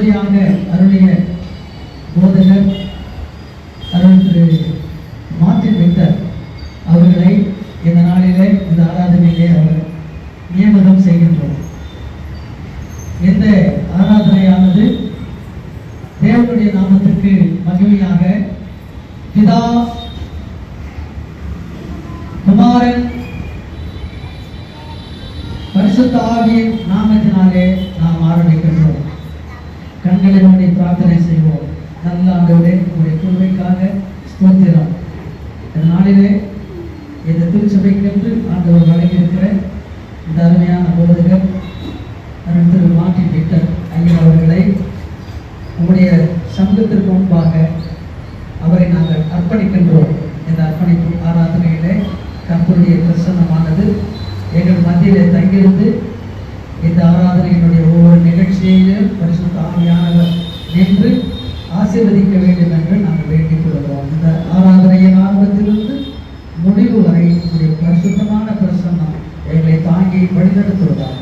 முன்னுரையாக அருளிய போதகர் Arul Thiru Martin Victor அவர்களை இந்த நாளிலே இந்த ஆராதனையிலே அவர் நியமனம் செய்கின்றோம். இந்த ஆராதனையானது தேவனுடைய நாமத்திற்கு மகிமையாக பிதா, குமாரன், பரிசுத்த ஆவியின் நாமத்தினாலே நாம் ஆரம்பிக்கின்றோம். கண்களை மூடி பிரார்த்தனை செய்வோம். நல்ல ஆண்டவரே, உங்களுடைய கிருபைக்காக ஸ்தோத்திரம். இந்த நாளிலே இந்த திருச்சபைக்கென்று ஆண்டவர் வழங்கியிருக்கிற இந்த அருமையான போதகர் திரு மார்ட்டின் விக்டர் ஐயா அவர்களை உங்களுடைய சமூகத்திற்கு முன்பாக அவரை நாங்கள் அர்ப்பணிக்கின்றோம். இந்த அர்ப்பணிப்பு ஆராதனையிலே கர்த்தருடைய பிரசன்னமானது எங்கள் மத்தியிலே தங்கியிருந்து இந்த ஆராதனையினுடைய ஒவ்வொரு நிகழ்ச்சியையும் பரிசுத்த ஆவியானவர் நின்று ஆசீர்வதிக்க வேண்டும் என்று நாங்கள் வேண்டிக் கொள்கிறோம். இந்த ஆராதனையின் ஆரம்பத்திலிருந்து முடிவு வரை உடைய பரிசுத்தமான பிரசன்னம் எங்களை தாங்கி வழிநடத்துவதாக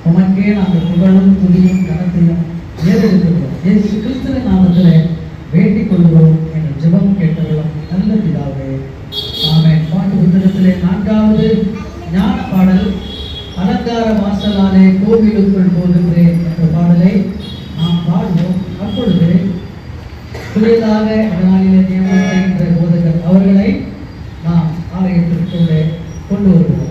உமக்கே நாங்கள் புகழும் துதியும் கனத்தையும் ஏறெடுக்கிறோம். இயேசு கிறிஸ்துவின் நாமத்திலே வேண்டிக் கொள்கிறோம் எங்கள் ஜெபம் கேட்டவர்களும் நல்ல பிதாவே, ஆமென். பாட்டு புத்தகத்திலே 4வது ஞான பாடல், அலங்கார வாசலாலே கோவிலுக்குள் போகின்றேன் என்ற பாடலை நாம் பாடுவோம். அப்பொழுது புதியதாக நாளிலே நியமனம் செய்கின்ற போதகர் அவர்களை நாம் ஆலயத்திற்குள்ளே கொண்டு வருவோம்.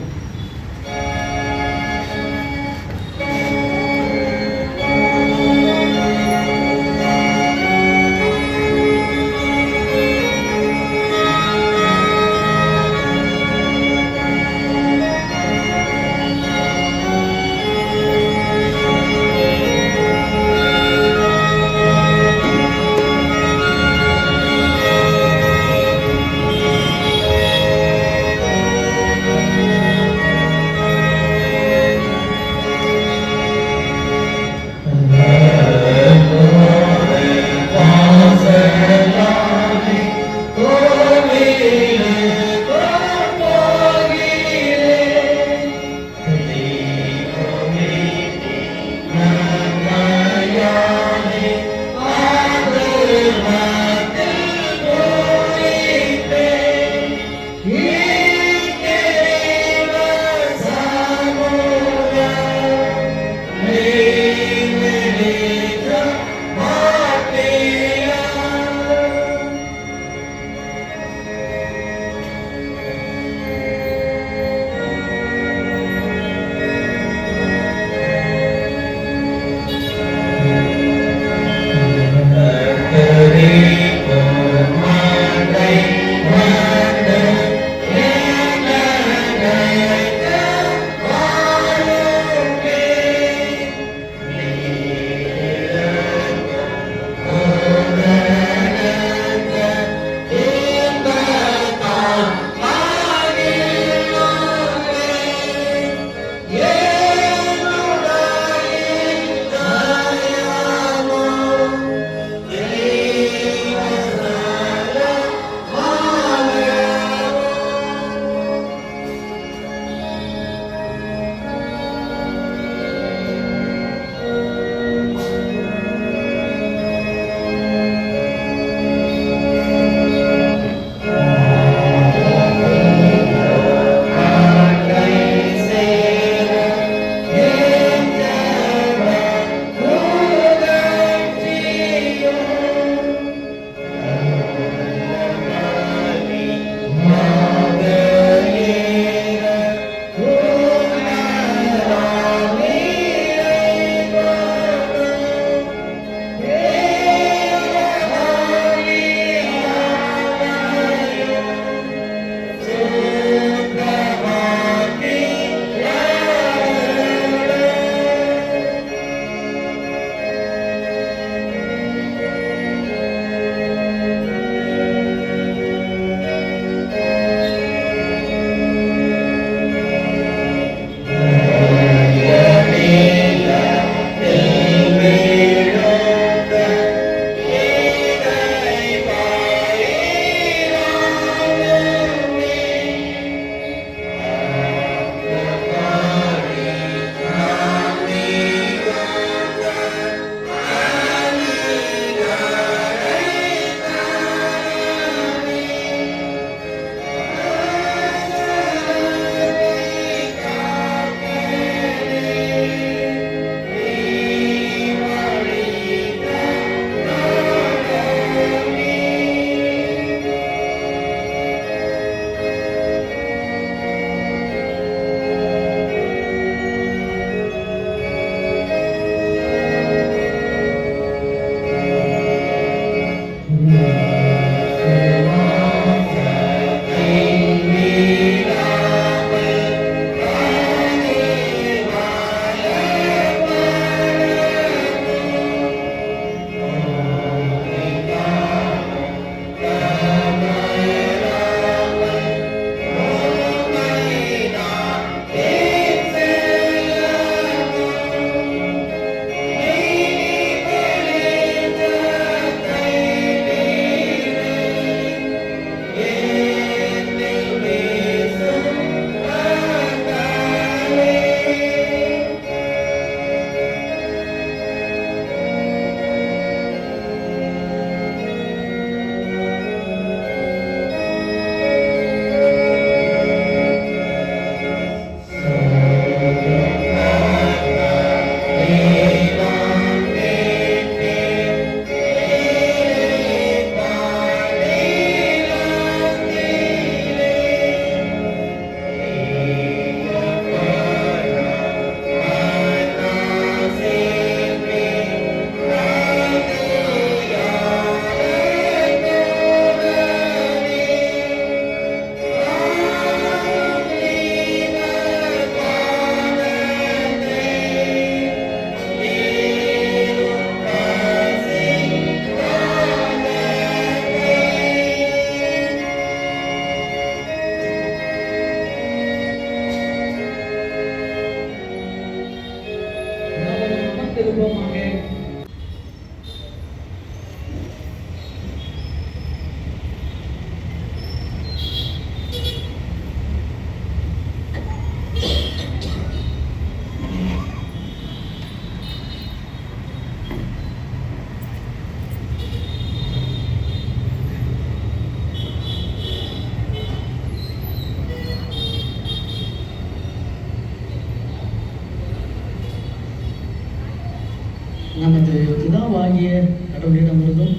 பிதாவாகிய கடவுளிடமிருந்தும்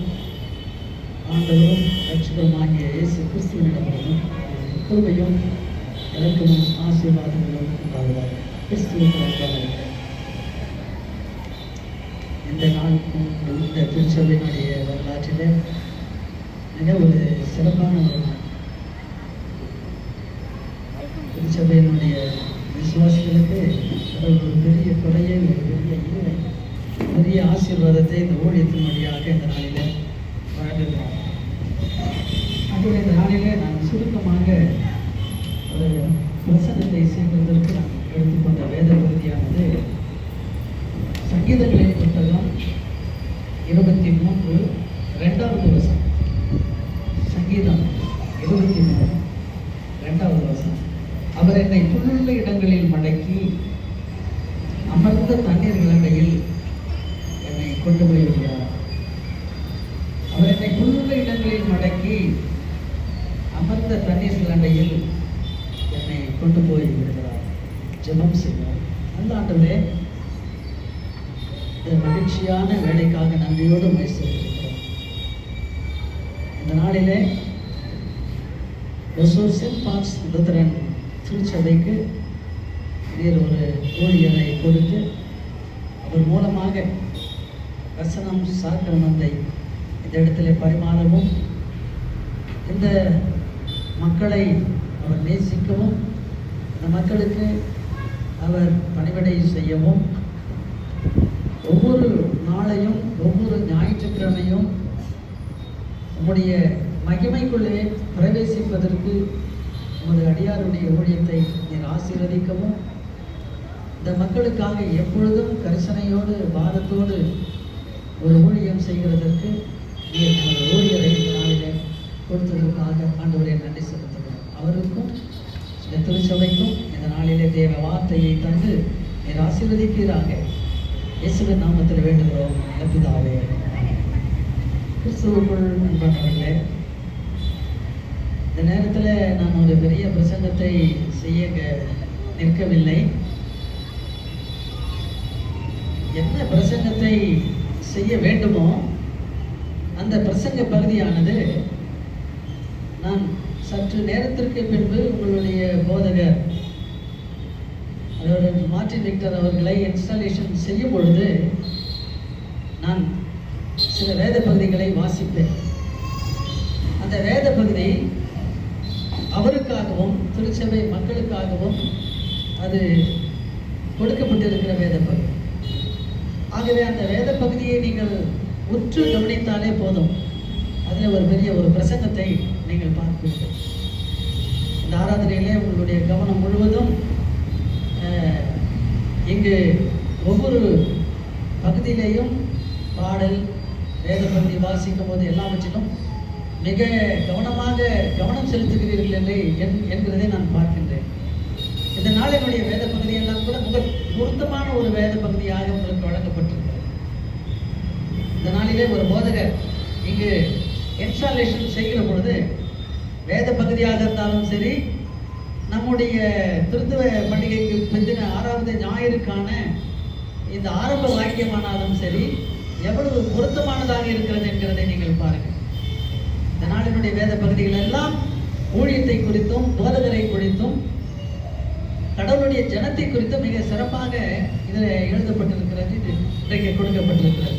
ஆண்டவரும் ரட்சகருமாகிய இயேசு கிறிஸ்துவனிடமிருந்தும் கிருபையும் இரக்கமும் ஆசீர்வாதங்களும் உண்டாவதாக. கிறிஸ்துவுக்கு இந்த நாள் இந்த திருச்சபையினுடைய வரலாற்றில் மிக ஒரு சிறப்பான ஒரு நாள். திருச்சபையினுடைய விசுவாசிகளுக்கு ஒரு பெரிய கொடையை, ஒரு பெரிய ஈவை, பெரிய ஆசீர்வாதத்தை இந்த ஊழியத்தின் வழியாக இந்த நாளில் வழங்குகிறோம். அதுவே இந்த நாளிலே நான் சுருக்கமாக ஒரு பிரசனத்தை செய்வதற்கு நான் எடுத்துக்கொண்ட வேத பகுதியானது சங்கீதங்களின் புத்தகம் 23 2வது வசனம். சங்கீதம் 23 2வது வசனம். அவர் என்னை புல்லுள்ள இடங்களில் மடக்கி அமர்ந்த தண்ணீர் இலங்கையில் என்னை கொண்டு போய் விடுகிறார். அவர் என்னை புல்லுள்ள இடங்களில் மடக்கி அமர்ந்த தண்ணீர் இலங்கையில் என்னை கொண்டு போய் விடுகிறார். ஜெபம் செய்வார். நல்ல ஆண்டவரே, இந்த மகிழ்ச்சியான வேலைக்காக நன்றியோடு மைசூரிக்கிறோம். இந்த நாளிலே சென்ட் பால்ஸ் லுத்தரன் திருச்சபைக்கு நீர் ஒரு ஊழியரை கொடுத்து அவர் மூலமாக வசனம் சாக்கிரமத்தை இந்த இடத்துல பரிமாறவும், இந்த மக்களை அவர் நேசிக்கவும், இந்த மக்களுக்கு அவர் பணிவிடை செய்யவும், ஒவ்வொரு நாளையும் ஒவ்வொரு ஞாயிற்றுக்கிழமையும் உம்முடைய மகிமைக்குள்ளே பிரவேசிப்பதற்கு உமது அடியாருடைய ஊழியத்தை நீர் ஆசீர்வதிக்கவும், இந்த மக்களுக்காக எப்பொழுதும் கரிசனையோடு பாரத்தோடு ஒரு ஊழியம் செய்கிறதற்கு நீர் நமது ஊழியரை நாளில் கொடுத்ததற்காக ஆண்டவரை நன்றி செலுத்துகிறோம். அவருக்கும் இந்த திருச்சபைக்கும் இந்த நாளிலே தேவ வார்த்தையை தந்து நீர் ஆசீர்வதிக்கிறாங்க. இயேசுவின் நாமத்தில் வேண்டுகிறோம் பிதாவே. கிறிஸ்துவுக்குள் அன்பானவர்களே, இந்த நேரத்தில் நான் ஒரு பெரிய பிரசங்கத்தை செய்ய நிற்கவில்லை. என்ன பிரசங்கத்தை செய்ய வேண்டுமோ அந்த பிரசங்க பகுதியானது நான் சற்று நேரத்திற்கு பின்பு உங்களுடைய போதகர் அதாவது மார்ட்டின் விக்டர் அவர்களை இன்ஸ்டாலேஷன் செய்யும் பொழுது நான் சில வேத பகுதிகளை வாசிப்பேன். அந்த வேத பகுதி அவருக்காகவும் திருச்சபை மக்களுக்காகவும் அது கொடுக்கப்பட்டிருக்கிற வேத பகுதி. ஆகவே அந்த வேத பகுதியை நீங்கள் உற்று கவனித்தாலே போதும், அதில் ஒரு பெரிய ஒரு பிரசங்கத்தை நீங்கள் பார்ப்பீர்கள். இந்த ஆராதனையிலே உங்களுடைய கவனம் முழுவதும் இங்கு ஒவ்வொரு பகுதியிலேயும் பாடல் வேத பகுதி வாசிக்கும் போது எல்லாவற்றிலும் மிக கவனமாக கவனம் செலுத்துகிறீர்கள் என்கிறதை நான் பார்க்கின்றேன். இந்த நாளினுடைய வேத பகுதியெல்லாம் கூட மிக பொருத்தமான ஒரு வேத பகுதியாக உங்களுக்கு வழங்கப்பட்டிருக்கிறது. இந்த நாளிலே ஒரு போதகர் இங்கு இன்ஸ்டாலேஷன் செய்கிற பொழுது வேத பகுதியாக இருந்தாலும் சரி, நம்முடைய திருத்துவ பண்டிகைக்கு பிந்தின 6வது ஞாயிறுக்கான இந்த ஆரம்ப வாக்கியமானாலும் சரி, எவ்வளவு பொருத்தமானதாக இருக்கிறது என்கிறதை நீங்கள் பாருங்கள். இந்த நாளினுடைய வேத பகுதிகள் எல்லாம் ஊழியத்தை குறித்தும் போதகரை குறித்தும் கடவுளுடைய ஜனத்தை குறித்தும் மிக சிறப்பாக இதில் எழுதப்பட்டிருக்கிறது. இது இன்றைக்கு கொடுக்கப்பட்டிருக்கிறது.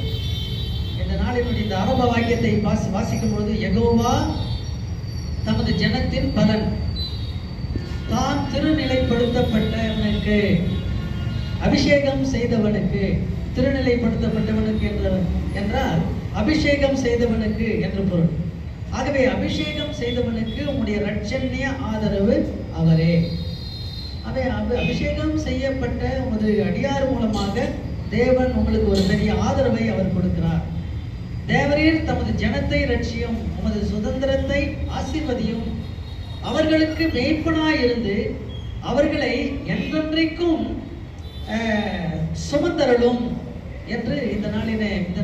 இந்த நாளினுடைய இந்த ஆரம்ப வாக்கியத்தை வாசிக்கும் பொழுது, யெகோவா தமது ஜனத்தின் பலன், தான் திருநிலைப்படுத்தப்பட்டவனுக்கு அபிஷேகம் செய்தவனுக்கு, திருநிலைப்படுத்தப்பட்டவனுக்கு என்றால் அபிஷேகம் செய்தவனுக்கு என்று பொருள். ஆகவே அபிஷேகம் செய்தவனுக்கு உங்களுடைய இரட்சண்ய ஆதரவு அவரே. அபிஷேகம் செய்யப்பட்ட உமது அடியார் மூலமாக தேவன் உங்களுக்கு ஒரு பெரிய ஆதரவை அவர் கொடுக்கிறார். தேவரீர் தமது ஜனத்தை ரட்சியும், உமது சுதந்திரத்தை ஆசீர்வதியும், அவர்களுக்கு மேய்ப்பனாயிருந்து அவர்களை என்றென்றைக்கும் சுமந்தரலும் என்று இந்த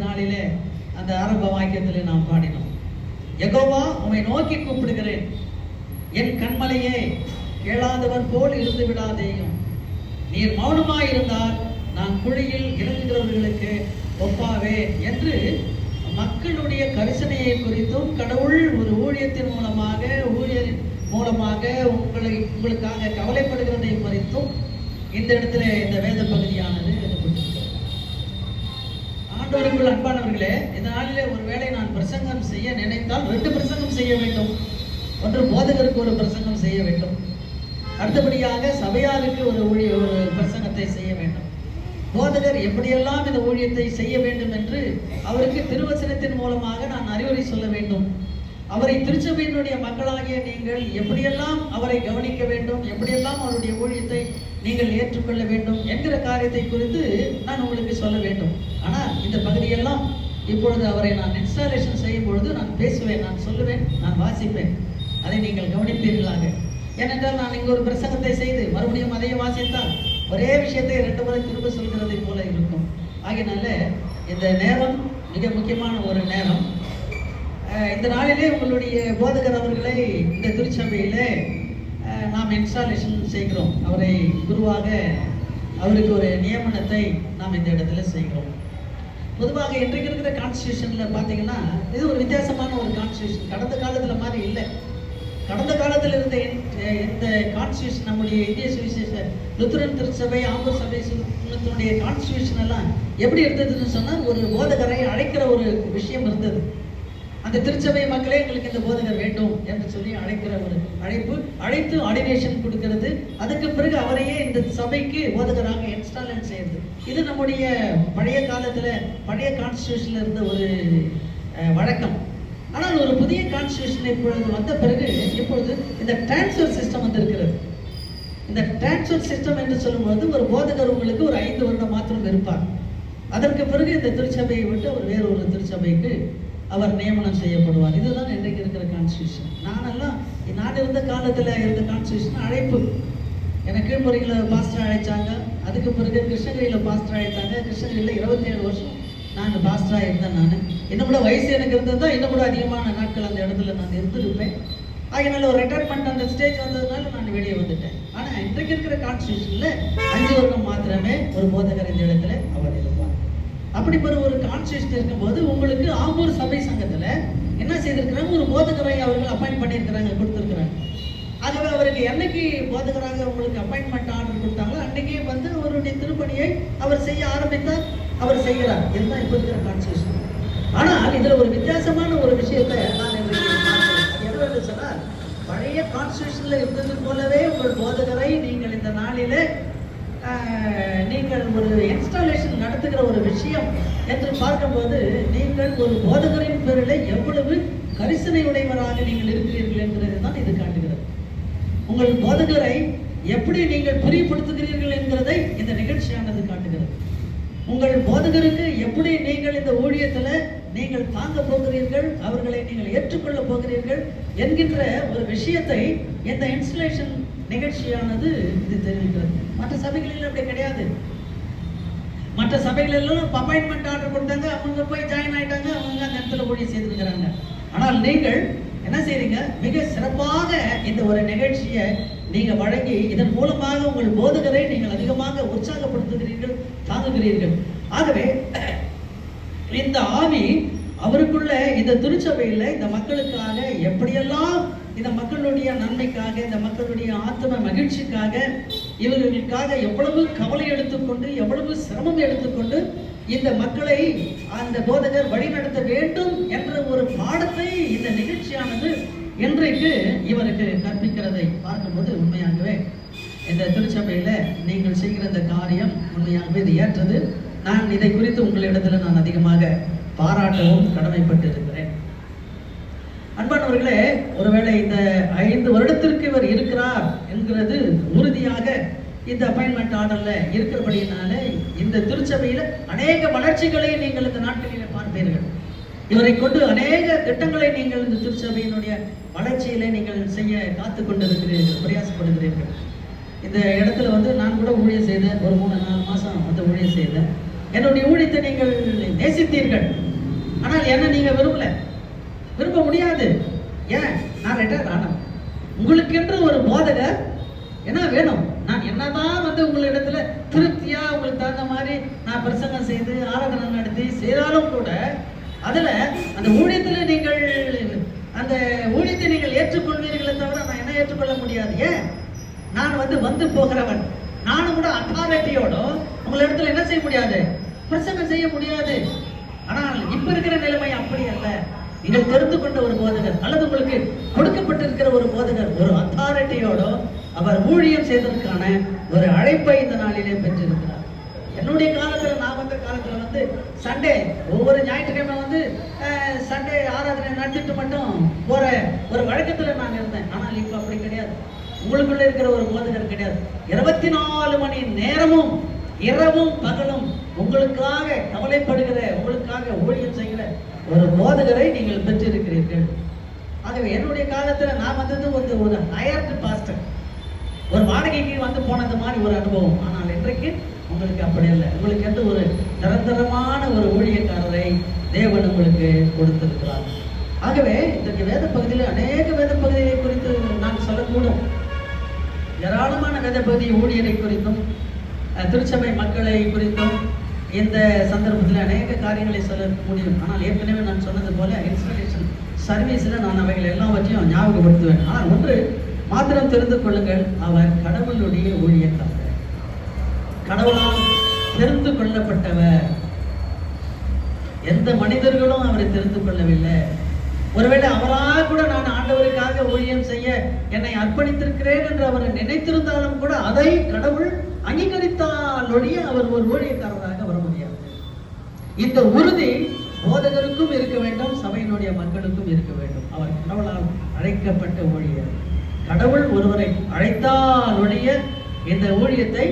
நாளிலே அந்த ஆரம்ப வாக்கியத்திலே நாம் பாடினோம். யெகோவா, உம்மை நோக்கி கூப்பிடுகிறேன், என் கண்மலையே, கேளாதவர் போல் இருந்து விடாதேயும். நீர் மௌனமாயிருந்தால் நான் குழியில் இறங்குகிறவர்களுக்கு ஒப்பாவே என்று மக்களுடைய கரிசனையை குறித்தும் கடவுள் ஒரு ஊழியத்தின் மூலமாக உங்களுக்காக கவலைப்படுகிறதை குறித்தும் இந்த இடத்துல இந்த வேத பகுதியானது எழுதப்பட்டிருக்கிறது. ஆண்டவருக்குள் அன்பானவர்களே, இந்த நாளிலே ஒருவேளை நான் பிரசங்கம் செய்ய நினைத்தால் 2 பிரசங்கம் செய்ய வேண்டும். ஒன்று போதகருக்கு ஒரு பிரசங்கம் செய்ய வேண்டும், அடுத்தபடியாக சபையாருக்கு ஒரு பிரசங்கத்தை செய்ய வேண்டும். போதகர் எப்படியெல்லாம் இந்த ஊழியத்தை செய்ய வேண்டும் என்று அவருக்கு திருவசனத்தின் மூலமாக நான் அறிவுரை சொல்ல வேண்டும். அவரை திருச்சபையினுடைய மக்களாகிய நீங்கள் எப்படியெல்லாம் அவரை கவனிக்க வேண்டும், எப்படியெல்லாம் அவருடைய ஊழியத்தை நீங்கள் ஏற்றுக்கொள்ள வேண்டும் என்கிற காரியத்தை குறித்து நான் உங்களுக்கு சொல்ல வேண்டும். ஆனால் இந்த பகுதியெல்லாம் இப்பொழுது அவரை நான் இன்ஸ்டாலேஷன் செய்யும் பொழுது நான் பேசுவேன், நான் சொல்லுவேன், நான் வாசிப்பேன். அதை நீங்கள் கவனிப்பீர்களாக. ஏனென்றால் நான் இங்கு ஒரு பிரசங்கத்தை செய்து மறுபடியும் அதையும் வாசித்தால் ஒரே விஷயத்தை 2 முறை திரும்ப சொல்கிறதை போல இருக்கும். ஆகையினால இந்த நேரம் மிக முக்கியமான ஒரு நேரம். இந்த நாளிலே உங்களுடைய போதகர் அவர்களை இந்த திருச்சபையிலே நாம் இன்ஸ்டாலேஷன் செய்கிறோம். அவரை குருவாக அவருக்கு ஒரு நியமனத்தை நாம் இந்த இடத்துல செய்கிறோம். பொதுவாக இன்றைக்கு இருக்கிற கான்ஸ்டியூஷனில் பார்த்தீங்கன்னா இது ஒரு வித்தியாசமான ஒரு கான்ஸ்டியூஷன். கடந்த காலத்தில் மாதிரி இல்லை. கடந்த காலத்தில் இருந்த இந்த கான்ஸ்டியூஷன், நம்முடைய இந்திய சுவிசேஷ லுத்தரன் திருச்சபை, ஆம்பூர் சபை சுத்தனுடைய கான்ஸ்டியூஷன் எல்லாம் எப்படி இருந்ததுன்னு சொன்னால், ஒரு போதகரை அழைக்கிற ஒரு விஷயம் இருந்தது. அந்த திருச்சபை மக்களே எங்களுக்கு இந்த போதகர் வேண்டும் என்று சொல்லி அழைக்கிற ஒரு அழைத்து ஆர்டினேஷன் கொடுக்கிறது. அதுக்கு பிறகு அவரையே இந்த சபைக்கு போதகராக இன்ஸ்டால் செய்யுது. இது நம்முடைய பழைய காலத்தில் பழைய கான்ஸ்டியூஷன்ல இருந்த ஒரு வழக்கம். ஆனால் ஒரு புதிய கான்ஸ்டியூஷன் இப்பொழுது வந்த பிறகு இப்பொழுது இந்த டிரான்ஸ்ஃபர் சிஸ்டம் வந்து இருக்கிறது. இந்த டிரான்ஸ்ஃபர் சிஸ்டம் என்று சொல்லும்போது ஒரு போதகர் உங்களுக்கு ஒரு 5 வருடம் மாத்திரம் இருப்பார். அதற்கு பிறகு இந்த திருச்சபையை விட்டு அவர் வேறு ஒரு திருச்சபைக்கு அவர் நியமனம் செய்யப்படுவார். இதுதான் இன்றைக்கு இருக்கிற கான்ஸ்டியூஷன். நான் இருந்த காலத்தில் இருந்த கான்ஸ்டியூஷன் அழைப்பு. எனக்கு கீழ்முறையில் பாஸ்டர் அழைச்சாங்க. அதுக்கு பிறகு கிருஷ்ணகிரியில் பாஸ்டர் அழைத்தாங்க. கிருஷ்ணகிரியில் 27 வருஷம் நான் பாஸ்டராக இருந்தேன். நான் இன்னும் கூட வயசு எனக்கு இருந்தது தான், இன்னும் கூட அதிகமான நாட்கள் அந்த இடத்துல நான் இருந்திருப்பேன். அதனால ஒரு ரிட்டையர்மெண்ட் அந்த ஸ்டேஜ் வந்ததுனால நான் வெளியே வந்துட்டேன். ஆனால் இன்றைக்கு இருக்கிற கான்ஸ்டியூஷனில் 5 வருடம் மாத்திரமே ஒரு போதகர் இந்த இடத்துல அவர் இருப்பார். அப்படி ஒரு கான்ஸ்டியூஷன் இருக்கும்போது உங்களுக்கு ஆம்பூர் சபை சங்கத்தில் என்ன செய்திருக்கிறாங்க, ஒரு போதகரை அவர்கள் அப்பாயிண்ட் பண்ணியிருக்கிறாங்க, கொடுத்துருக்குறாங்க. ஆகவே அவருக்கு என்னைக்கு போதகராக உங்களுக்கு அப்பாயின்மெண்ட் ஆர்டர் கொடுத்தாங்களோ அன்றைக்கே வந்து அவருடைய திருப்பணியை அவர் செய்ய ஆரம்பித்தார், அவர் செய்கிறார். இதுதான் இப்போ இருக்கிற கான்ஸ்டியூஷன். ஆனால் இதில் ஒரு வித்தியாசமான ஒரு விஷயத்தை நான் என்ன சொன்னால், பழைய கான்ஸ்டியூஷனில் இருந்தது போலவே உங்கள் போதகரை நீங்கள் இந்த நாளில் நீங்கள் ஒரு இன்ஸ்டாலேஷன் நடத்துகிற ஒரு விஷயம் என்று பார்க்கும்போது நீங்கள் ஒரு போதகரின் பேரில் எவ்வளவு கரிசனை உடையவராக நீங்கள் இருக்கிறீர்கள் என்கிறது தான் இது காட்டுகிறது. உங்கள் போதகரை எப்படி நீங்கள் பிரியப்படுத்துகிறீர்கள் என்கிறதை இந்த நிகழ்ச்சியானது காட்டுகிறது. உங்கள் போதகருக்கு எப்படி நீங்கள் இந்த ஊழியத்தில் நீங்கள் தாங்க போகிறீர்கள், அவர்களை நீங்கள் ஏற்றுக்கொள்ள போகிறீர்கள் என்கின்ற ஒரு விஷயத்தை இந்த இன்ஸ்டலேஷன் நிகழ்ச்சியானது இது தெரிவிக்கிறது. மற்ற சபைகளில் அப்படி கிடையாது. மற்ற சபைகளெல்லாம் அப்பாயின்மெண்ட் ஆர்டர் கொடுத்தாங்க, அவங்க போய் ஜாயின் ஆயிட்டாங்க, அவங்க அந்த இடத்துல ஊழியம் செய்திருக்கிறாங்க. ஆனால் நீங்கள் என்ன செய்றீங்க, மிக சிறப்பாக இந்த ஒரு நிகழ்ச்சியை நீங்க வழங்கி இதன் மூலமாக உங்கள் போதகரை நீங்கள் அதிகமாக உற்சாகப்படுத்துகிறீர்கள், தாங்குகிறீர்கள். ஆகவே இந்த ஆவி அவருக்குள்ள இந்த திருச்சபையில் இந்த மக்களுக்காக எப்படியெல்லாம், இந்த மக்களுடைய நன்மைக்காக, இந்த மக்களுடைய ஆத்ம மகிழ்ச்சிக்காக, இவர்களுக்காக எவ்வளவு கவலை எடுத்துக்கொண்டு, எவ்வளவு சிரமம் எடுத்துக்கொண்டு இந்த மக்களை அந்த போதகர் வழிநடத்த வேண்டும் என்ற ஒரு பாடத்தை இந்த நிகழ்ச்சியானது இன்றைக்கு இவருக்கு கற்பிக்கிறதை பார்க்கும்போது உண்மையாகவே இந்த திருச்சபையில் நீங்கள் செய்கிற இந்த காரியம் உண்மையாகவே இது ஏற்றது. நான் இதை குறித்து உங்களிடத்தில் நான் அதிகமாக பாராட்டவும் கடமைப்பட்டு இருக்கிறேன். அன்பானவர்களே, ஒருவேளை இந்த 5 வருடத்திற்கு இவர் இருக்கிறார் என்கிறது உறுதியாக இந்த அப்பாயின்மெண்ட் ஆர்டர்ல இருக்கிறபடியினால இந்த திருச்சபையில் அநேக வளர்ச்சிகளை நீங்கள் இந்த நாட்களில் பார்ப்பீர்கள். இவரை கொண்டு அநேக திட்டங்களை நீங்கள் இந்த திருச்சபையினுடைய வளர்ச்சியில நீங்கள் செய்ய காத்து கொண்டிருக்கிறீர்கள், பிரயாசப்படுகிறீர்கள். இந்த இடத்துல வந்து நான் கூட ஊழியம் செய்தேன், ஒரு 3-4 மாசம் வந்து ஊழியம் செய்தேன். என்னுடைய ஊழியத்தை நீங்கள் நேசித்தீர்கள். ஆனால் என்ன நீங்க விரும்ப முடியாது. ஏன்? நான் ரிட்டையர் ஆனேன். உங்களுக்கு என்று ஒரு போதகர் என்ன வேணும்? நான் என்னதான் வந்து உங்களிடத்துல திருப்தி திருப்தியா உங்களுக்கு தகுந்த மாதிரி நான் பிரசங்கம் செய்து ஆராதனை நடத்தி செய்தாலும் கூட அதுல அந்த ஊழியத்துல நீங்கள் அந்த ஊழியத்தை நீங்கள் ஏற்றுக்கொள்வீர்களே தவிர நான் என்ன ஏற்றுக்கொள்ள முடியாது. ஏன்? நான் வந்து போகிறவன். நானும் கூட அத்தாரிட்டியோட உங்களிடத்துல என்ன செய்ய முடியாது, பிரசங்கம் செய்ய முடியாது. ஆனால் இப்ப இருக்கிற நிலைமை அப்படி அல்ல. நீங்கள் தெரிந்து கொண்ட ஒரு போதகர் அல்லது உங்களுக்கு கொடுக்கப்பட்டிருக்கிற ஒரு போதகர் ஒரு அத்தாரிட்டியோட அவர் ஊழியம் செய்வதற்கான ஒரு அழைப்பை இந்த நாளிலே பெற்றிருக்கிறார். என்னுடைய காலத்துல நான் வந்த காலத்துல சண்டே ஒவ்வொரு ஞாயிற்றுக்கிழமை சண்டே ஆராதனை நடத்திட்டு மட்டும் போற ஒரு வழக்கத்துல நான் இருந்தேன். ஆனால் இப்ப அப்படி கிடையாது. உங்களுக்குள்ள இருக்கிற ஒரு போதகர் கிடையாது. 24 மணி நேரமும் இரவும் பகலும் உங்களுக்காக கவலைப்படுகிற, உங்களுக்காக ஊழியம் செய்கிற ஒரு போதகரை நீங்கள் பெற்றிருக்கிறீர்கள். ஆகவே என்னுடைய காலத்துல நான் வந்தது ஒரு ஹையர்டு பாஸ்டர், ஒரு வாடகைக்கு போனது மாதிரி ஒரு அனுபவம். ஆனால் இன்றைக்கு உங்களுக்கு அப்படி இல்லை. உங்களுக்கு என்று ஒரு நிரந்தரமான ஒரு ஊழியக்காரரை தேவன் உங்களுக்கு கொடுத்திருக்கிறார். ஆகவே இன்றைக்கு வேத பகுதியில் அநேக வேத பகுதியை குறித்து நான் சொல்லக்கூடும். ஏராளமான வேத பகுதி ஊழியரை குறித்தும் திருச்சபை மக்களை குறித்தும் இந்த சந்தர்ப்பத்தில் அநேக காரியங்களை சொல்ல முடியும். ஆனால் ஏற்கனவே நான் சொன்னது போல இன்ஸ்பிரேஷன் சர்வீஸில் நான் அவைகள் எல்லாவற்றையும் ஞாபகப்படுத்துவேன். ஆனால் ஒன்று மாத்திரம் தெரிந்து கொள்ளுங்கள், அவர் கடவுளுடைய ஊழியக்காரர், கடவுளால் தெரிந்து கொள்ளப்பட்டவர். எந்த மனிதர்களும் அவரை தெரிந்து கொள்ளவில்லை. ஒருவேளை அவராக கூட நான் ஆண்டவருக்காக ஊழியம் செய்ய என்னை அர்ப்பணித்திருக்கிறேன் என்று அவர் நினைத்திருந்தாலும் கூட அதை கடவுள் அங்கீகரித்தாலொழிய அவர் ஒரு ஊழியக்காரராக வர முடியாது. இந்த உறுதி போதகருக்கும் இருக்க வேண்டும், சபையினுடைய மக்களுக்கும் இருக்க வேண்டும். அவர் கடவுளால் அழைக்கப்பட்ட ஊழியர். கடவுள் ஒருவரை அழைத்தாலொழிய இந்த ஊழியத்தை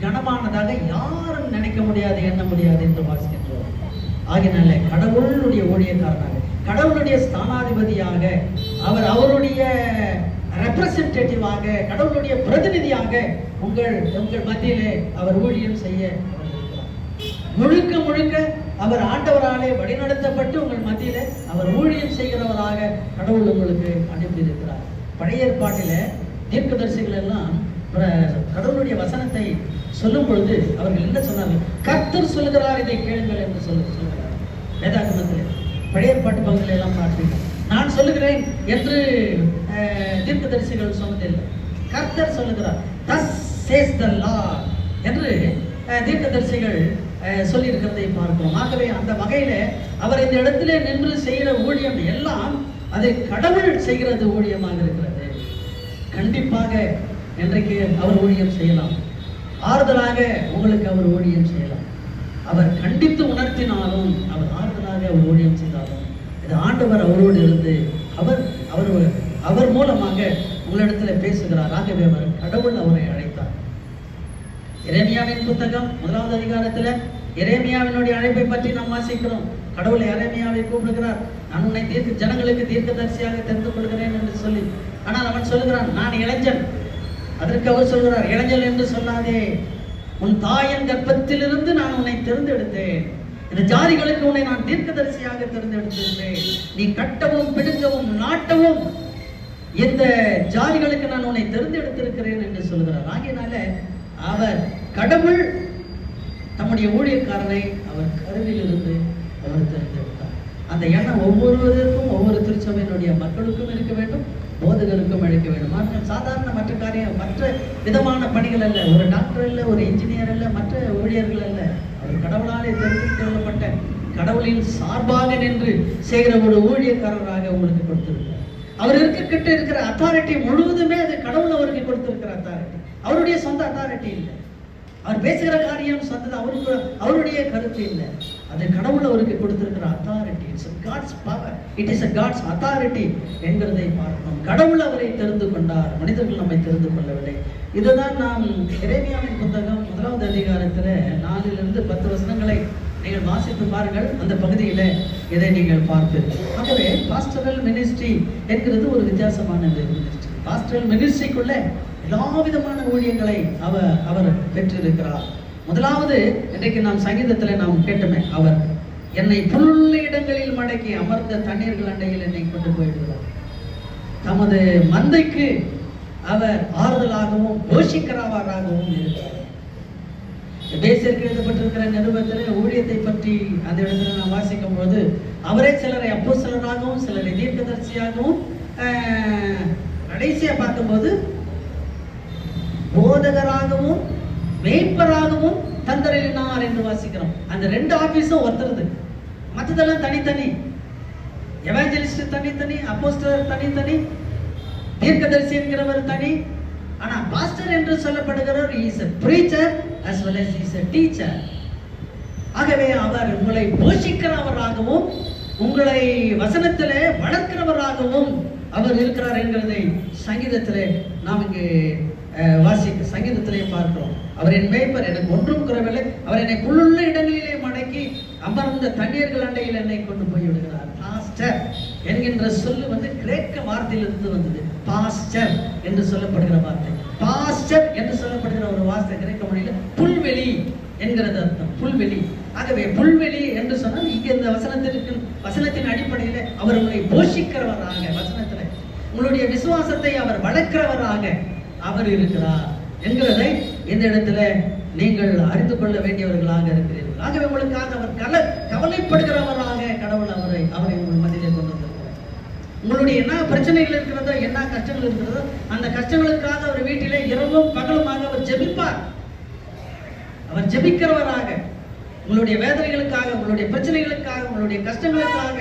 கனமானதாக யாரும் நினைக்க முடியாது, எண்ண முடியாது என்று வாசிக்கின்றோம். ஆகினால கடவுளுடைய ஊழியக்காரனாக, கடவுளுடைய ஸ்தானாதிபதியாக, அவர் அவருடைய ரெப்ரசன்டேட்டிவாக, கடவுளுடைய பிரதிநிதியாக உங்கள் மத்தியிலே அவர் ஊழியம் செய்ய முழுக்க முழுக்க அவர் ஆண்டவராலே வழிநடத்தப்பட்டு உங்கள் மத்தியிலே அவர் ஊழியம் செய்கிறவராக கடவுள் உங்களுக்கு அனுப்பியிருக்கிறார். பழைய ஏற்பாட்டில தீர்க்கதரிசிகள் எல்லாம் கடவுளுடைய வசனத்தை சொல்லும் பொழுது அவர்கள் என்ன சொன்னார்கள்? கர்த்தர் சொல்லுகிறார், இதை கேளுங்கள் என்று சொல்லுகிறார். வேதாகமத்தில் பழைய ஏற்பாட்டு பகுதியில் எல்லாம் பார்ப்பீங்க. நான் சொல்லுகிறேன் என்று தீர்க்கதரிசிகள் சொன்னதில்லை. கர்த்தர் சொல்லுகிறார், thus says the Lord என்று தீர்க்கதரிசிகள் சொல்லி இருக்கிறதை பார்க்கிறோம். ஆகவே அந்த வகையில அவர் இந்த இடத்திலே நின்று செய்கிற ஊழியம் எல்லாம் அது கடவுள் செய்கிறது ஊழியமாக இருக்கிறது. கண்டிப்பாக இன்றைக்கு அவர் ஊழியம் செய்யலாம். ஆறுதலாக உங்களுக்கு அவர் ஊழியம் செய்யலாம். அவர் கண்டித்து உணர்த்தினாலும், அவர் ஆறுதலாக அவர் ஊழியம் செய்தாலும், இது ஆண்டவர் அவரோடு இருந்து அவர் மூலமாக உங்களிடத்துல பேசுகிறார். ஆகவே அவர் கடவுள் அவரை அழைத்தார். எரேமியாவின் புத்தகம் 1வது அதிகாரத்துல எரேமியாவினுடைய அழைப்பை பற்றி நாம் வாசிக்கிறோம். கடவுள் எரேமியாவை கூப்பிடுகிறார், நான் உன்னை ஜனங்களுக்கு தீர்க்கதரிசியாக தெரிந்து கொள்கிறேன் என்று சொல்லி. ஆனால் அவன் சொல்லுகிறான், நான் இளைஞன். அதற்கு அவர் சொல்கிறார், இளைஞன் என்று சொல்லாதே, உன் தாயின் கர்ப்பத்திலிருந்து நான் உன்னை தேர்ந்தெடுத்தேன். இந்த ஜாதிகளுக்கு உன்னை நான் தீர்க்கதரிசியாக தேர்ந்தெடுத்திருந்தேன். நீ கட்டவும் பிடுங்கவும் நாட்டவும் இந்த ஜாதிகளுக்கு நான் உன்னை தேர்ந்தெடுத்திருக்கிறேன் என்று சொல்கிறார். ஆகையினால அவர் கடவுள் தம்முடைய ஊழியக்காரனை அவர் கருவிலிருந்து அவர் தேர்ந்தெடுத்தார். அந்த எண்ணம் ஒவ்வொருவருக்கும், ஒவ்வொரு திருச்சபையினுடைய மக்களுக்கும் இருக்க வேண்டும், போதகருக்கும் அழைக்க வேண்டும். சாதாரண மற்ற விதமான பணிகள் அல்ல, ஒரு டாக்டர் அல்ல, ஒரு இன்ஜினியர் அல்ல, மற்ற ஊழியர்கள் அல்ல. அவர் கடவுளாலே தெரிந்து கொள்ளப்பட்ட, கடவுளின் சார்பாக நின்று செய்கிற ஒரு ஊழியக்காரராக உங்களுக்கு கொடுத்திருக்கிறார். அவர் கிட்ட இருக்கிற அத்தாரிட்டி முழுவதுமே அது கடவுள் அவருக்கு கொடுத்திருக்கிற அத்தாரிட்டி, அவருடைய சொந்த அத்தாரிட்டி இல்லை. அவர் பேசுகிற காரியம் சொந்தது அவருடைய கருத்து இல்லை, அது கடவுள் அவருக்கு கொடுத்திருக்கிற authority. It's God's power, it is a God's authority என்கிறதை பார்க்கணும். கடவுள் அவரை தெரிந்து கொண்டார், மனிதர்கள் நம்மை தெரிந்து கொள்ளவில்லை. இதுதான் நாம் எரேமியாவின் புத்தகம் 1வது அதிகாரத்துல 4லிருந்து 10 வசனங்களை நீங்கள் வாசித்து பாருங்கள். அந்த பகுதியில இதை நீங்கள் பார்ப்பீர்கள். ஆகவே பாஸ்டரல் மினிஸ்ட்ரி என்கிறது ஒரு வித்தியாசமான மினிஸ்ட்ரி. பாஸ்டரல் மினிஸ்ட்ரிக்குள்ள எல்லா விதமான ஊழியங்களை அவர் பெற்றிருக்கிறார். முதலாவது, இன்றைக்கு நாம் சங்கீதத்துல நாம் கேட்டோமே, அவர் என்னை புல்லுள்ள இடங்களில் மடக்கி அமர்ந்த தண்ணீர்கள் அண்டையில் என்னை கொண்டு போயிடுகிறார். தமது மந்தைக்கு அவர் ஆறுதலாகவும் போஷிக்கிறவராகவும் இருக்கிறார். எபேசியருக்கு எழுதப்பட்டிருக்கிற நிருபத்தில் ஊழியத்தை பற்றி அந்த இடத்துல நான் வாசிக்கும் போது அவரே சிலரை அப்போஸ்தலராகவும் சிலரை தீர்க்கதரிசியாகவும் கடைசியா பார்க்கும்போது போதகராகவும் மேய்ப்பராகவும் தந்தரினார் என்று வாசிக்கிறோம். அந்த ரெண்டு ஆபீஸும் ஒத்துறது. மற்றதெல்லாம் தனித்தனி. எவாஞ்சலிஸ்ட் தனித்தனி, அப்போஸ்தலர் தனித்தனி, தீர்க்கதரிசி என்கிறவர் தனி. ஆனா பாஸ்டர் என்று சொல்லப்படுகிறவர் he is a preacher as well as he is a teacher. ஆகவே அவர் உங்களை போஷிக்கிறவராகவும் உங்களை வசனத்திலே வளர்க்கிறவராகவும் அவர் இருக்கிறார் என்கிறதை சங்கீதத்திலே நாம் இங்கே சங்கீதத்திலே பார்க்கிறோம். அவர் என் மேய்ப்பர், எனக்கு ஒன்றும் குறைவில்லை. அவர் என்னை புல்லுள்ள இடங்களிலே மடக்கி அமர்ந்த தண்ணீர்கள் அண்டையில் என்னை கொண்டு போய் விடுகிறார். பாஸ்டர் என்கின்ற சொல்லு கிரேக்க வார்த்தையிலிருந்து வந்தது. பாஸ்டர் என்று சொல்லப்படுகிற வார்த்தை, பாஸ்டர் என்று சொல்லப்படுகிற ஒரு வார்த்தை கிரேக்க மொழியில புல்வெளி என்கிறது அர்த்தம். புல்வெளி. ஆகவே புல்வெளி என்று சொன்னால் இங்க இந்த வசனத்தின் அடிப்படையில் அவர் உங்களை போஷிக்கிறவராக, வசனத்துல உங்களுடைய விசுவாசத்தை அவர் வளர்க்கிறவராக அவர் இருக்கிறார் என்கிறதை இந்த இடத்துல நீங்கள் அறிந்து கொள்ள வேண்டியவர்களாக இருக்கிறீர்கள். ஆகவே உங்களுக்காக அவர் கவலைப்படுகிறவராக கடவுள் அவரை உங்கள் மத்தியிலே கொண்டு வந்திருக்கிறார். உங்களுடைய என்ன பிரச்சனைகள் இருக்கிறதோ, என்ன கஷ்டங்கள் இருக்கிறதோ, அந்த கஷ்டங்களுக்காக அவர் வீட்டிலே இரவும் பகலுமாக அவர் ஜெபிப்பார். அவர் ஜெபிக்கிறவராக, உங்களுடைய வேதனைகளுக்காக, உங்களுடைய பிரச்சனைகளுக்காக, உங்களுடைய கஷ்டங்களுக்காக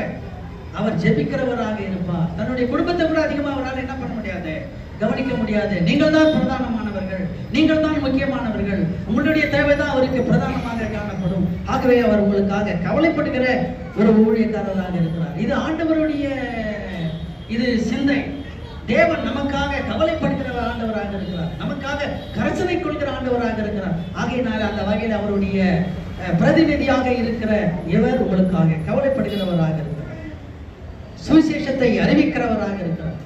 அவர் ஜெபிக்கிறவராக இருப்பார். தன்னுடைய குடும்பத்தை கூட அதிகமாக அவரால் என்ன பண்ண முடியாது, கவனிக்க முடியாது. நீங்கள் தான் பிரதானமானவர்கள், நீங்கள் தான் முக்கியமானவர்கள். உங்களுடைய தேவைதான் அவருக்கு பிரதானமாக காணப்படும். ஆகவே அவர் உங்களுக்காக கவலைப்படுகிற ஒரு ஊழியக்காரராக இருக்கிறார். இது ஆண்டவருடைய இது சிந்தை. தேவன் நமக்காக கவலைப்படுகிற ஆண்டவராக இருக்கிறார், நமக்காக கரசனை கொள்கிற ஆண்டவராக இருக்கிறார். ஆகையினால் அந்த வகையில் அவருடைய பிரதிநிதியாக இருக்கிற இவர் உங்களுக்காக கவலைப்படுகிறவராக இருக்கிறார், சுவிசேஷத்தை அறிவிக்கிறவராக இருக்கிறார்.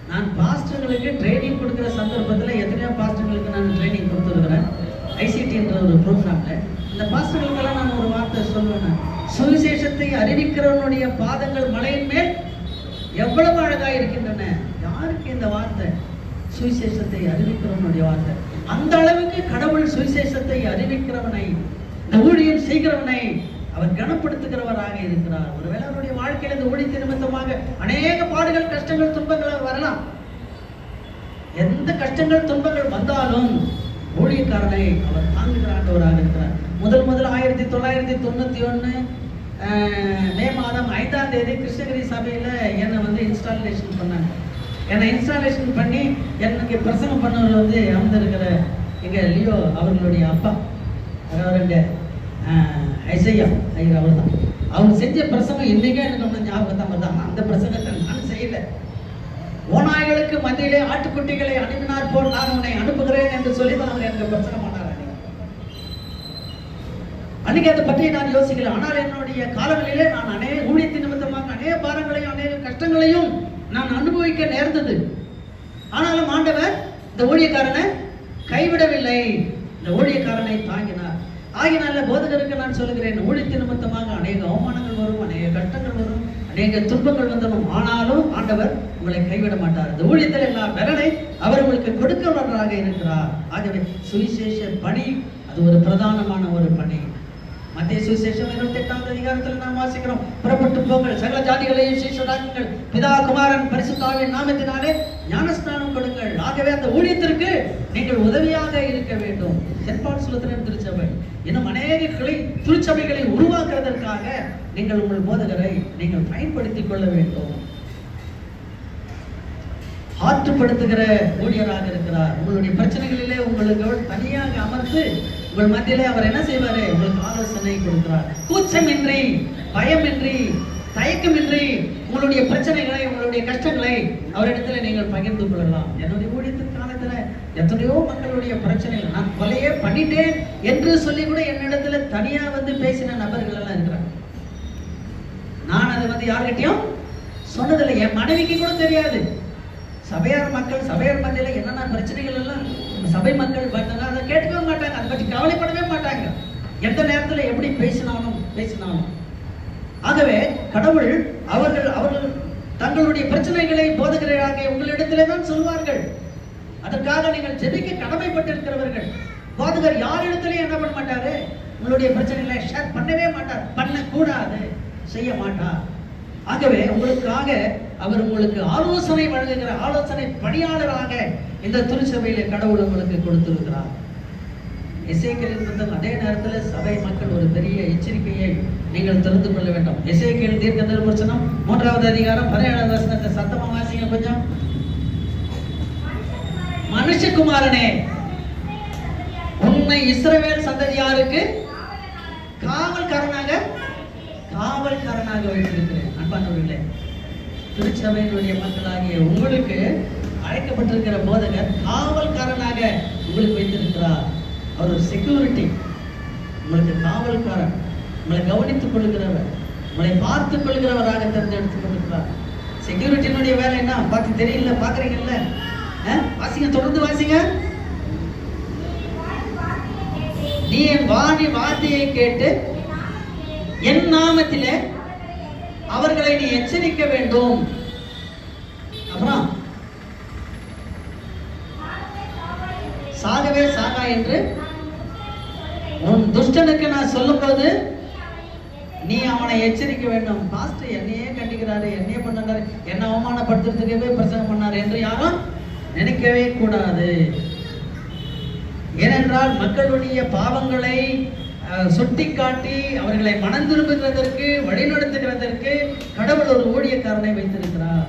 நான் பாஸ்டர்களுக்கு ட்ரைனிங் கொடுக்கிற சந்தர்ப்பத்தில் எத்தனையோ பாஸ்டர்களுக்கு நான் ட்ரைனிங் கொடுத்துருக்கிறேன். ஐசிடி என்ற ஒரு ப்ரோக்ராம்ல அந்த பாஸ்டர்களுக்கெல்லாம் நான் ஒரு வார்த்தை சொல்லுவேன். சுவிசேஷத்தை அறிவிக்கிறவனுடைய பாதங்கள் மலையின் மேல் எவ்வளவு அழகா இருக்கின்றன. யாருக்கு இந்த வார்த்தை? சுவிசேஷத்தை அறிவிக்கிறவனுடைய வார்த்தை. அந்த அளவுக்கு கடவுள் சுவிசேஷத்தை அறிவிக்கிறவனை, இந்த ஊழியம் செய்கிறவனை அவர் கனப்படுத்துகிறவராக இருக்கிறார். ஒருவேளை அவருடைய வாழ்க்கையில் இந்த ஊழியத்தின் நிமித்தமாக அநேக பாடுகள், கஷ்டங்கள், துன்பங்கள் வரலாம். எந்த கஷ்டங்கள் துன்பங்கள் வந்தாலும் ஊழியக்காரனை அவர் தாங்குகிற ஆண்டவராக இருக்கிறார். முதல் 1991 மே மாதம் 5ஆம் தேதி கிருஷ்ணகிரி சபையில என்னை இன்ஸ்டாலேஷன் பண்ணாங்க. என்னை இன்ஸ்டாலேஷன் பண்ணி எனக்கு பிரசங்கம் பண்ணவர் அமர்ந்திருக்கிற எங்க லியோ அவர்களுடைய அப்பா, அவருடைய ஐசையா ஐயர் அவர் தான். அவர் செஞ்ச பிரசங்கம் இன்னைக்கே எனக்கு ஞாபகத்தான் வருதான். அந்த பிரசங்கத்தை நான் செய்யல. ஓநாய்களுக்கு மத்தியிலே ஆட்டுக்குட்டிகளை அனுப்பினார் போல் நான் உன்னை அனுப்புகிறேன் என்று சொல்லி தான் அவர் எனக்கு பிரசங்கம் பண்ணார். அன்னைக்கு அதை பற்றி நான் யோசிக்கல. ஆனால் என்னுடைய காலங்களிலே நான் அநேக ஊழியத்தின் நிமித்தமாக அநேக பாரங்களையும் அநேக கஷ்டங்களையும் நான் அனுபவிக்க நேர்ந்தது. ஆனாலும் ஆண்டவர் இந்த ஊழியக்காரனை கைவிடவில்லை, இந்த ஊழியக்காரனை தாங்கினார். ஆகினால போதகருக்கு நான் சொல்லுகிறேன், ஊழியத்தின் நிமித்தமாக அநேக அவமானங்கள் வரும், அநேக கஷ்டங்கள் வரும், அநேக துன்பங்கள் வந்தாலும் ஆனாலும் ஆண்டவர் உங்களை கைவிட மாட்டார். இந்த ஊழியத்தில் எல்லா பலனை அவர் உங்களுக்கு கொடுக்கிறவராக இருக்கிறார். ஆகவே சுவிசேஷ பணி அது ஒரு பிரதானமான ஒரு பணி. மத்திய சுவிசேஷம் 28ஆம் அதிகாரத்தில் நாம் வாசிக்கிறோம், புறப்பட்டு போங்கள், சகல ஜாதிகளையும் சீஷராக்குங்கள், பிதா குமாரன் பரிசுத்தாவின் நாமத்தினாலே ஞானஸ்நானம் கொடுங்கள். ஆகவே அந்த ஊழியத்திற்கு நீங்கள் உதவியாக இருக்க வேண்டும். சென்பால் சுலத்திரன் திருச்சபை இன்னும் அநேக திருச்சபைகளை உருவாக்குவதற்காக நீங்கள் உங்கள் போதகரை நீங்கள் பயன்படுத்திக் கொள்ள வேண்டும். ஆற்றுப்படுத்துகிற ஊழியராக இருக்கிறார். உங்களுடைய பிரச்சனைகளிலே உங்களுக்கு தனியாக அமர்ந்து உங்கள் மத்தியிலே அவர் என்ன செய்வாரு? உங்களுக்கு ஆலோசனை கொடுக்கிறார். கூச்சமின்றி, பயமின்றி, தயக்கமின்றி உங்களுடைய பிரச்சனைகளை, உங்களுடைய கஷ்டங்களை அவரிடத்துல நீங்கள் பகிர்ந்து கொள்ளலாம். என்னுடைய ஊழியத்தின் காலத்துல எத்தனையோ மக்களுடைய பிரச்சனைகள், நான் கொலையே பண்ணிட்டேன் என்று சொல்லி கூட என்னிடத்துல தனியா பேசின நபர்கள் எல்லாம் இருக்கிறாங்க. நான் அதை யார்கிட்டையும் சொன்னதில்லை. என் மனைவிக்கு கூட தெரியாது. சபையார் மத்தியில என்னென்ன பிரச்சனைகள் எல்லாம் சபை மக்கள் அதை கேட்கவே மாட்டாங்க, அதை பற்றி கவலைப்படவே மாட்டாங்க. எந்த நேரத்தில் எப்படி பேசினாலும். ஆகவே கடவுள் அவர்கள் தங்களுடைய பிரச்சனைகளை போதகராக உங்களிடத்திலே தான் சொல்வார்கள். அதற்காக நீங்கள் ஜெபிக்க கடமைப்பட்டிருக்கிறவர்கள். போதகர் யார் இடத்துலயும் என்ன பண்ண மாட்டாரு, உங்களுடைய பிரச்சனைகளை ஷேர் பண்ணவே மாட்டார், பண்ணக்கூடாது, செய்ய மாட்டார். ஆகவே உங்களுக்காக அவர் உங்களுக்கு ஆலோசனை வழங்குகிற ஆலோசனை பணியாளராக இந்த திருச்சபையில கடவுள் உங்களுக்கு கொடுத்திருக்கிறார். எசேக்கியேலின் புத்தகம், அதே நேரத்தில் சபை மக்கள் ஒரு பெரிய எச்சரிக்கையை நீங்கள் தெரிந்து கொள்ள வேண்டும். எசேக்கியேல் தீர்க்கதரிசனம் 3வது அதிகாரம் 17வது வசனத்தை சத்தமா வாசிங்க கொஞ்சம். மனுஷகுமாரனே, உன்னை இஸ்ரவேல் சந்ததியாருக்கு காவல்காரனாக வைத்திருக்கிறேன். அன்பானவர்களே, திருச்சபையினுடைய மக்களாகிய உங்களுக்கு அழைக்கப்பட்டிருக்கிற போதகர் காவல்காரனாக உங்களுக்கு வைத்திருக்கிறார். அவர் ஒரு செக்யூரிட்டி, உங்களுக்கு காவல்காரன், உங்களை கவனித்துக் கொள்கிறவர், உங்களை பார்த்துக் கொள்கிறவராக தேர்ந்தெடுத்துக் கொண்டிருக்கிறார். செக்யூரிட்டியினுடைய வேலை என்ன பார்த்து தெரியல, பாக்குறீங்கல்ல? வாசிங்க, தொடர்ந்து வாசிங்க. நீ என் வார்த்தையை கேட்டு என் நாமத்திலே அவர்களை நீ எச்சரிக்க வேண்டும். அப்புறம் சாகவே சாகா என்று உன் துஷ்டனுக்கு நான் சொல்லும் போது நீ அவனை எச்சரிக்க வேண்டும். பாஸ்டர் என்னையே கண்டிக்கிறாரு, என்னையே பண்ணாரு, என்ன அவமானப்படுத்துறதுக்கவே பிரசங்கம் பண்ணாரு என்று யாரும் நினைக்கவே கூடாது. ஏனென்றால் மக்களுடைய பாவங்களை சுட்டிக்காட்டி அவர்களை மனம் திரும்புகிறதற்கு வழிநடத்துகிறதற்கு கடவுள் ஒரு ஊழியக்காரனை வைத்திருக்கிறார்.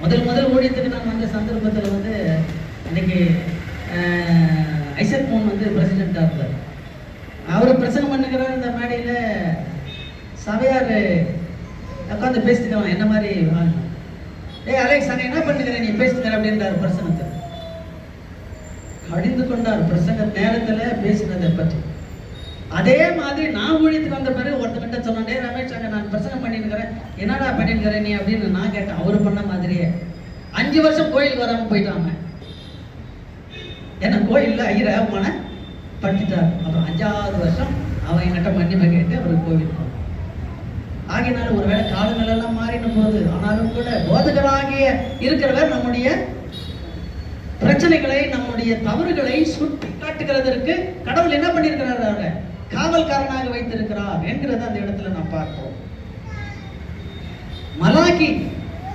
முதல் ஊழியத்துக்கு நான் வந்த சந்தர்ப்பத்தில் இன்னைக்கு ஐசக் மோன் பிரசிடென்டா இருந்தார். அவர் பிரசங்கம் பண்ணுகிறார். இந்த மேடையில் சபையார் உட்காந்து பேசிட்டுக்கலாம், என்ன மாதிரி அலெக்ஸ் அங்க என்ன பண்ணுகிறேன் நீ பேசுகிற அப்படின்றார். பிரசங்கத்தை கடிந்து கொண்டார். பிரசங்க நேரத்தில் பேசினதை பற்றி. அதே மாதிரி நான் ஊழியத்துக்கு வந்த பிறகு ஒருத்தர்கிட்ட சொன்னே, ரமேஷ் அங்க நான் பிரசங்கம் பண்ணிருக்கிறேன், என்னடா பண்ணிருக்கிறேன் நீ அப்படின்னு நான் கேட்டேன். அவரு பண்ண மாதிரியே 5 வருஷம் கோயிலுக்கு வராம போயிட்டாங்க. என்ன கோயில்ல ஐயர் அவமான படுத்திட்டார். அப்புறம் 5வது வருஷம் அவன் என்கிட்ட மன்னிப்பை கேட்டு அவருக்கு கோவில் போனான். ஆகினாலும் ஒருவேளை காலங்கள் எல்லாம் மாறின போது, ஆனாலும் கூட போதகராகிய இருக்கிறவர் நம்முடைய பிரச்சனைகளை, நம்முடைய தவறுகளை சுட்டி காட்டுகிறதற்கு கடவுள் என்ன பண்ணியிருக்கிறார், காவல்காரனாக வைத்திருக்கிறார் என்கிறத அந்த இடத்துல நாம் பார்க்கிறோம்.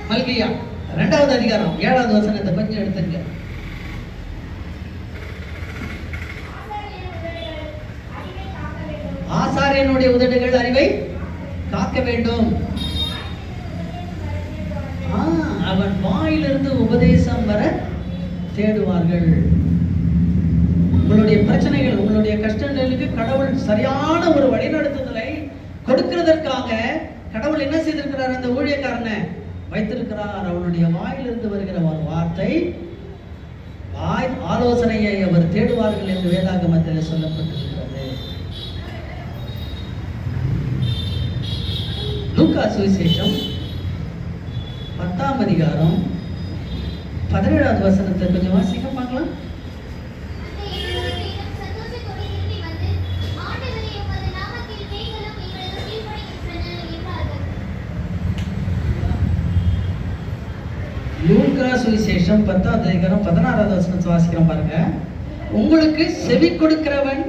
மல்கியா 2வது அதிகாரம் 7வது வசனத்தை கொஞ்சம் எடுத்துங்க. ஆசாரியனுடைய உதடுகள் அறிவை காக்க வேண்டும். அவன் வாயிலிருந்து உபதேசம் வர தேடுவார்கள். உங்களுடைய பிரச்சனைகள், உங்களுடைய கஷ்டங்களுக்கு கடவுள் சரியான ஒரு வழிநடத்துதலை கொடுக்கிறதற்காக கடவுள் என்ன செய்திருக்கிறார், அந்த ஊழியக்காரனை வைத்திருக்கிறார். அவனுடைய வாயிலிருந்து வருகிற ஒரு வார்த்தை, ஆலோசனையை அவர் தேடுவார்கள் என்று வேதாகமத்தில் சொல்லப்பட்டிருக்கிறது. லூக்கா சுவிசேஷம் 10ஆம் அதிகாரம் 17வது வசனத்தை கொஞ்சம் வாசிக்க பார்க்கலாம். லூக்கா சுவிசேஷம் 10ஆவது அதிகாரம் 16வது வசனத்தை வாசிக்கிறோம் பாருங்க. உங்களுக்கு செவி கொடுக்கிறவன்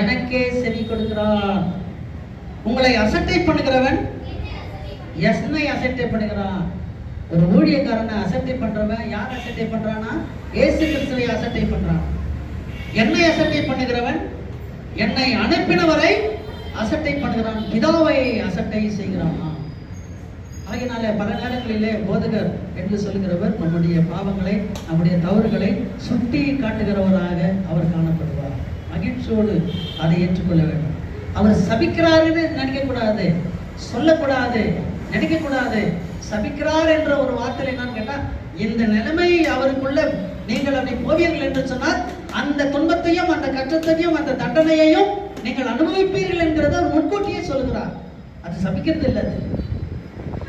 எனக்கே செவி கொடுக்கிறான். உங்களை அசட்டை பண்ணுகிறவன் என்னை அசட்டை பண்ணுகிறான். ஒரு ஊழியக்காரனை அசட்டை பண்றவன் யார் அசட்டை பண்றானா? இயேசு கிறிஸ்துவை அசட்டை பண்றான். என்னை அசட்டை பண்ணுகிறவன் என்னை அனுப்பினவரை அசட்டை பண்ணுகிறான், பிதாவை அசட்டை செய்கிறான். ஆகினால பல நேரங்களிலே போதகர் என்று சொல்லுகிறவர் நம்முடைய பாவங்களை, நம்முடைய தவறுகளை சுட்டி காட்டுகிறவராக அவர் காணப்படுவார். மகிழ்ச்சியோடு அதை ஏற்றுக்கொள்ள வேண்டும். அவர் சபிக்கிறாருன்னு நினைக்கக்கூடாது, சொல்லக்கூடாது, நினைக்கக்கூடாது. சபிக்கிறார் என்ற ஒரு வார்த்தை என்னன்னு கேட்டா, இந்த நிலைமை அவருக்குள்ள நீங்கள் அப்படி போவீர்கள் என்று சொன்னால் அந்த துன்பத்தையும் அந்த கஷ்டத்தையும் அந்த தண்டனையையும் நீங்கள் அனுபவிப்பீர்கள் என்கிறத அவர் முன்கூட்டியே சொல்லுகிறார். அது சபிக்கிறது இல்லை.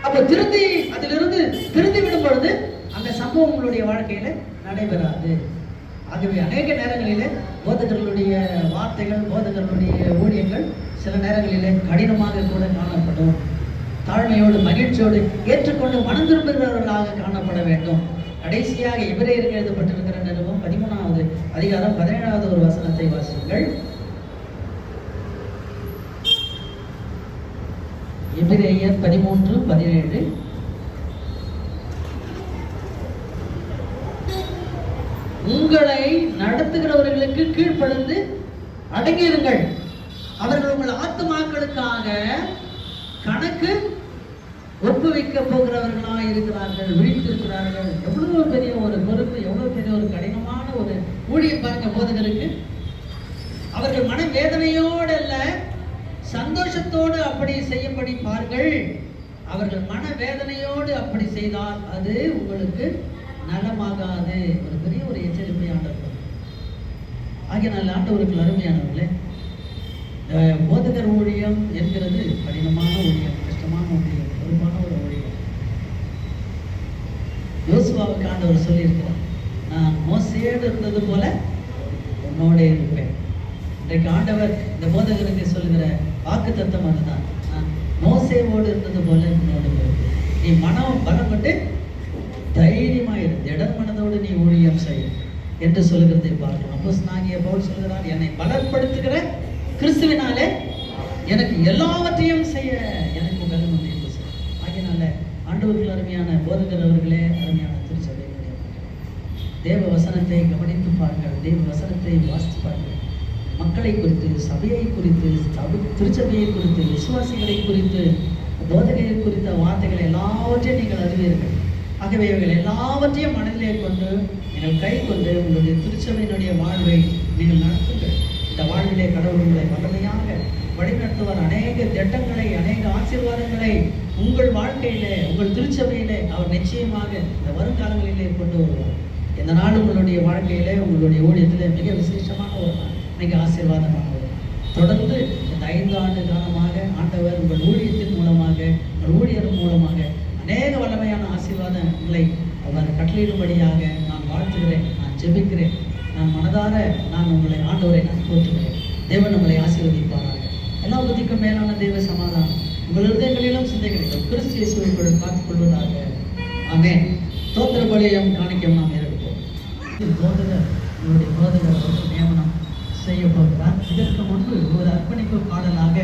அப்போ அதிலிருந்து திருந்தி விடும் பொழுது அந்த சம்பவம் உங்களுடைய வாழ்க்கையில நடைபெறாது. ஆகவே அநேக நேரங்களிலே போதகர்களுடைய வார்த்தைகள், போதகர்களுடைய ஊழியங்கள் சில நேரங்களிலே கடினமாக கூட காணப்படும். தாழ்மையோடு மகிழ்ச்சியோடு ஏற்றுக்கொண்டு மனம் திரும்புகிறவர்களாக காணப்பட வேண்டும். கடைசியாக எபிரேயருக்கு எழுதப்பட்டிருக்கிற நிருபம் 13வது அதிகாரம் 17வது ஒரு வசனத்தை வாசியுங்கள். எபிரேயர் 13:17. உங்களை நடத்துகிறவர்களுக்கு கீழ்ப்படிந்து அடங்கியிருங்கள், அவர்கள் உங்கள் ஆத்துமாக்களுக்காக கணக்கு ஒப்புவிக்க போகிறவர்களா இருக்கிறார்கள், விழித்திருக்கிறார்கள். எவ்வளவு பெரிய ஒரு பொறுப்பு, எவ்வளவு பெரிய ஒரு கடினமான ஒரு ஊழியம் பாருங்க போதகருக்கு. அவர்கள் மனவேதனையோடு அல்ல, சந்தோஷத்தோடு அப்படி செய்யும்படி பார்கள். அவர்கள் மனவேதனையோடு அப்படி செய்தால் அது உங்களுக்கு நலமாகாது. ஒரு பெரிய ஒரு எச்சரிப்பை ஆண்டவர். ஆகிய ஆண்டவருக்கு அருமையானவர்களே, போதகர் ஊழியம் என்கிறது கடினமான ஊழியம், கஷ்டமான ஊழியம், பொறுப்பான ஒரு ஊழியம். யோசுவாவுக்கு ஆண்டவர் சொல்லியிருக்கிறார், நான் மோசேயோடு இருந்தது போல உன்னோட இருப்பேன். இன்றைக்கு ஆண்டவர் இந்த போதகருக்கு சொல்லுகிற வாக்கு தத்துவம் அதுதான். நான் மோசேவோடு இருந்தது போல உன்னோடு இருப்பேன். நீ மனம் பலப்பட்டு தைரியமாயிரு, திடன் மனதோடு நீ ஊழியம் செய் என்று சொல்லுகிறதை பார்க்கலாம். அப்போஸ்தலனாகிய பவுல் சொல்கிறார், என்னை பலப்படுத்துகிற கிறிஸ்துவினாலே எனக்கு எல்லாவற்றையும் செய்ய எனக்கு பலன் உண்டு என்று சொல்றார். ஆகையினால ஆண்டவர்கள் அருமையான போதகர் அவர்களே, அருமையான திருச்சபை தேவ வசனத்தை கவனித்து பாருங்கள், தேவ வசனத்தை வாசித்து பாருங்கள். மக்களை குறித்து, சபையை குறித்து, திருச்சபையை குறித்து, விசுவாசிகளை குறித்து, போதகையை குறித்த வார்த்தைகளை எல்லாவற்றையும் நீங்கள் அறிவீர்கள். ஆகவே இவைகள் எல்லாவற்றையும் மனதிலே கொண்டு நீங்கள் கை கொண்டு உங்களுடைய திருச்சபையினுடைய வாழ்வை நீங்கள் நடத்துங்கள். இந்த வாழ்விலே கடவுள் உங்களை வல்லமையாக வழிநடத்துவார். அநேக திட்டங்களை, அநேக ஆசீர்வாதங்களை உங்கள் வாழ்க்கையிலே, உங்கள் திருச்சபையிலே அவர் நிச்சயமாக இந்த வருங்காலங்களிலே கொண்டு வருவார். இந்த நாள் உங்களுடைய வாழ்க்கையிலே, உங்களுடைய ஊழியத்திலே மிக விசேஷமான ஒரு நாள், மிக ஆசீர்வாதமான ஒரு நாள். தொடர்ந்து இந்த 5 ஆண்டு காலமாக ஆண்டவர் உங்கள் ஊழியத்தின் மூலமாக, உங்கள் ஊழியர் மூலமாக அநேக வல்லமையான ஆசீர்வாதங்களை அவர் கட்டளையிடும்படியாக நான் வாழ்த்துகிறேன், நான் ஜெபிக்கிறேன். நான் மனதார நான் உங்களை ஆண்டவரை நான் போற்றுகிறேன். தேவன் உங்களை ஆசீர்வதிப்பாராக. எல்லா புத்திக்கும் மேலான தேவ சமாதானம் உங்கள் இருதயங்களிலும் சிந்தைகளிலும் கிறிஸ்து இயேசுவுக்குள் காத்துக் கொள்வதாக. ஆமென். தோத்திர பலியும் காணிக்கையும் நாம் ஏறெடுப்போம். போதகர் உங்களுடைய போதகர் நியமனம் செய்ய போகிறார். இதற்கு முன்பு ஒரு அர்ப்பணிப்பு பாடலாக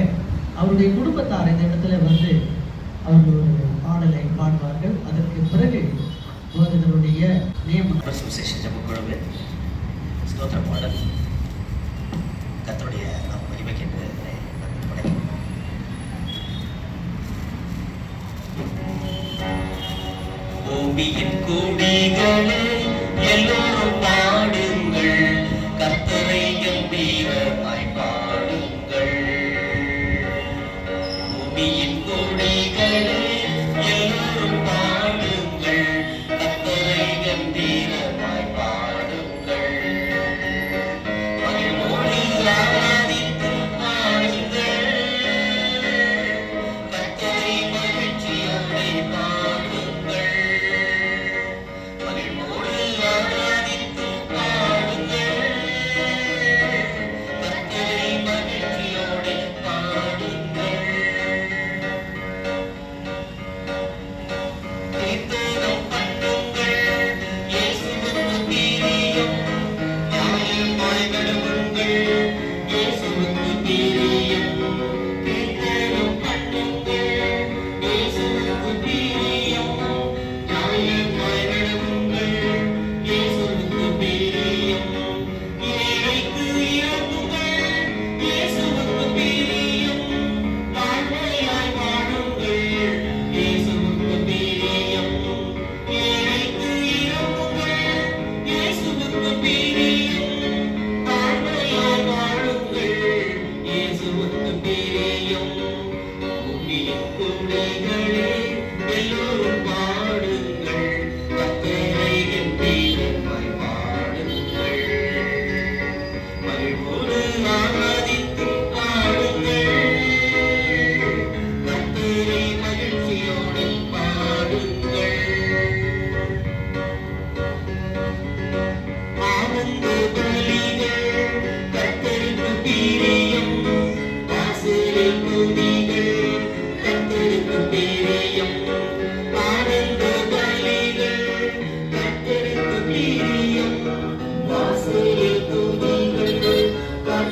அவருடைய குடும்பத்தார் இந்த இடத்துல வந்து அவர்கள் ஒரு பாடலை பாடுவார்கள். அதற்கு பிறகு போதகருடைய நியமனம் ஜெபக்குழுவே ஸ்தோத்திர பாடல் கர்த்தருடைய மகிமைக்கென்று பூமியின் குடிகளே எல்லோரும் பாடுங்கள், கர்த்தரை கம்பீரமாய் பாடுங்கள். பூமியின் குடிகளே எல்லோரும் பாடுங்கள், கர்த்தரை கம்பீரமாய் பாடுங்கள். மகிழ்வோடு ஆராதித்து பாடுங்கள், கர்த்தரை மகிழ்ச்சியோடு பாடுங்கள். மகிழ்வோடு ஆராதித்து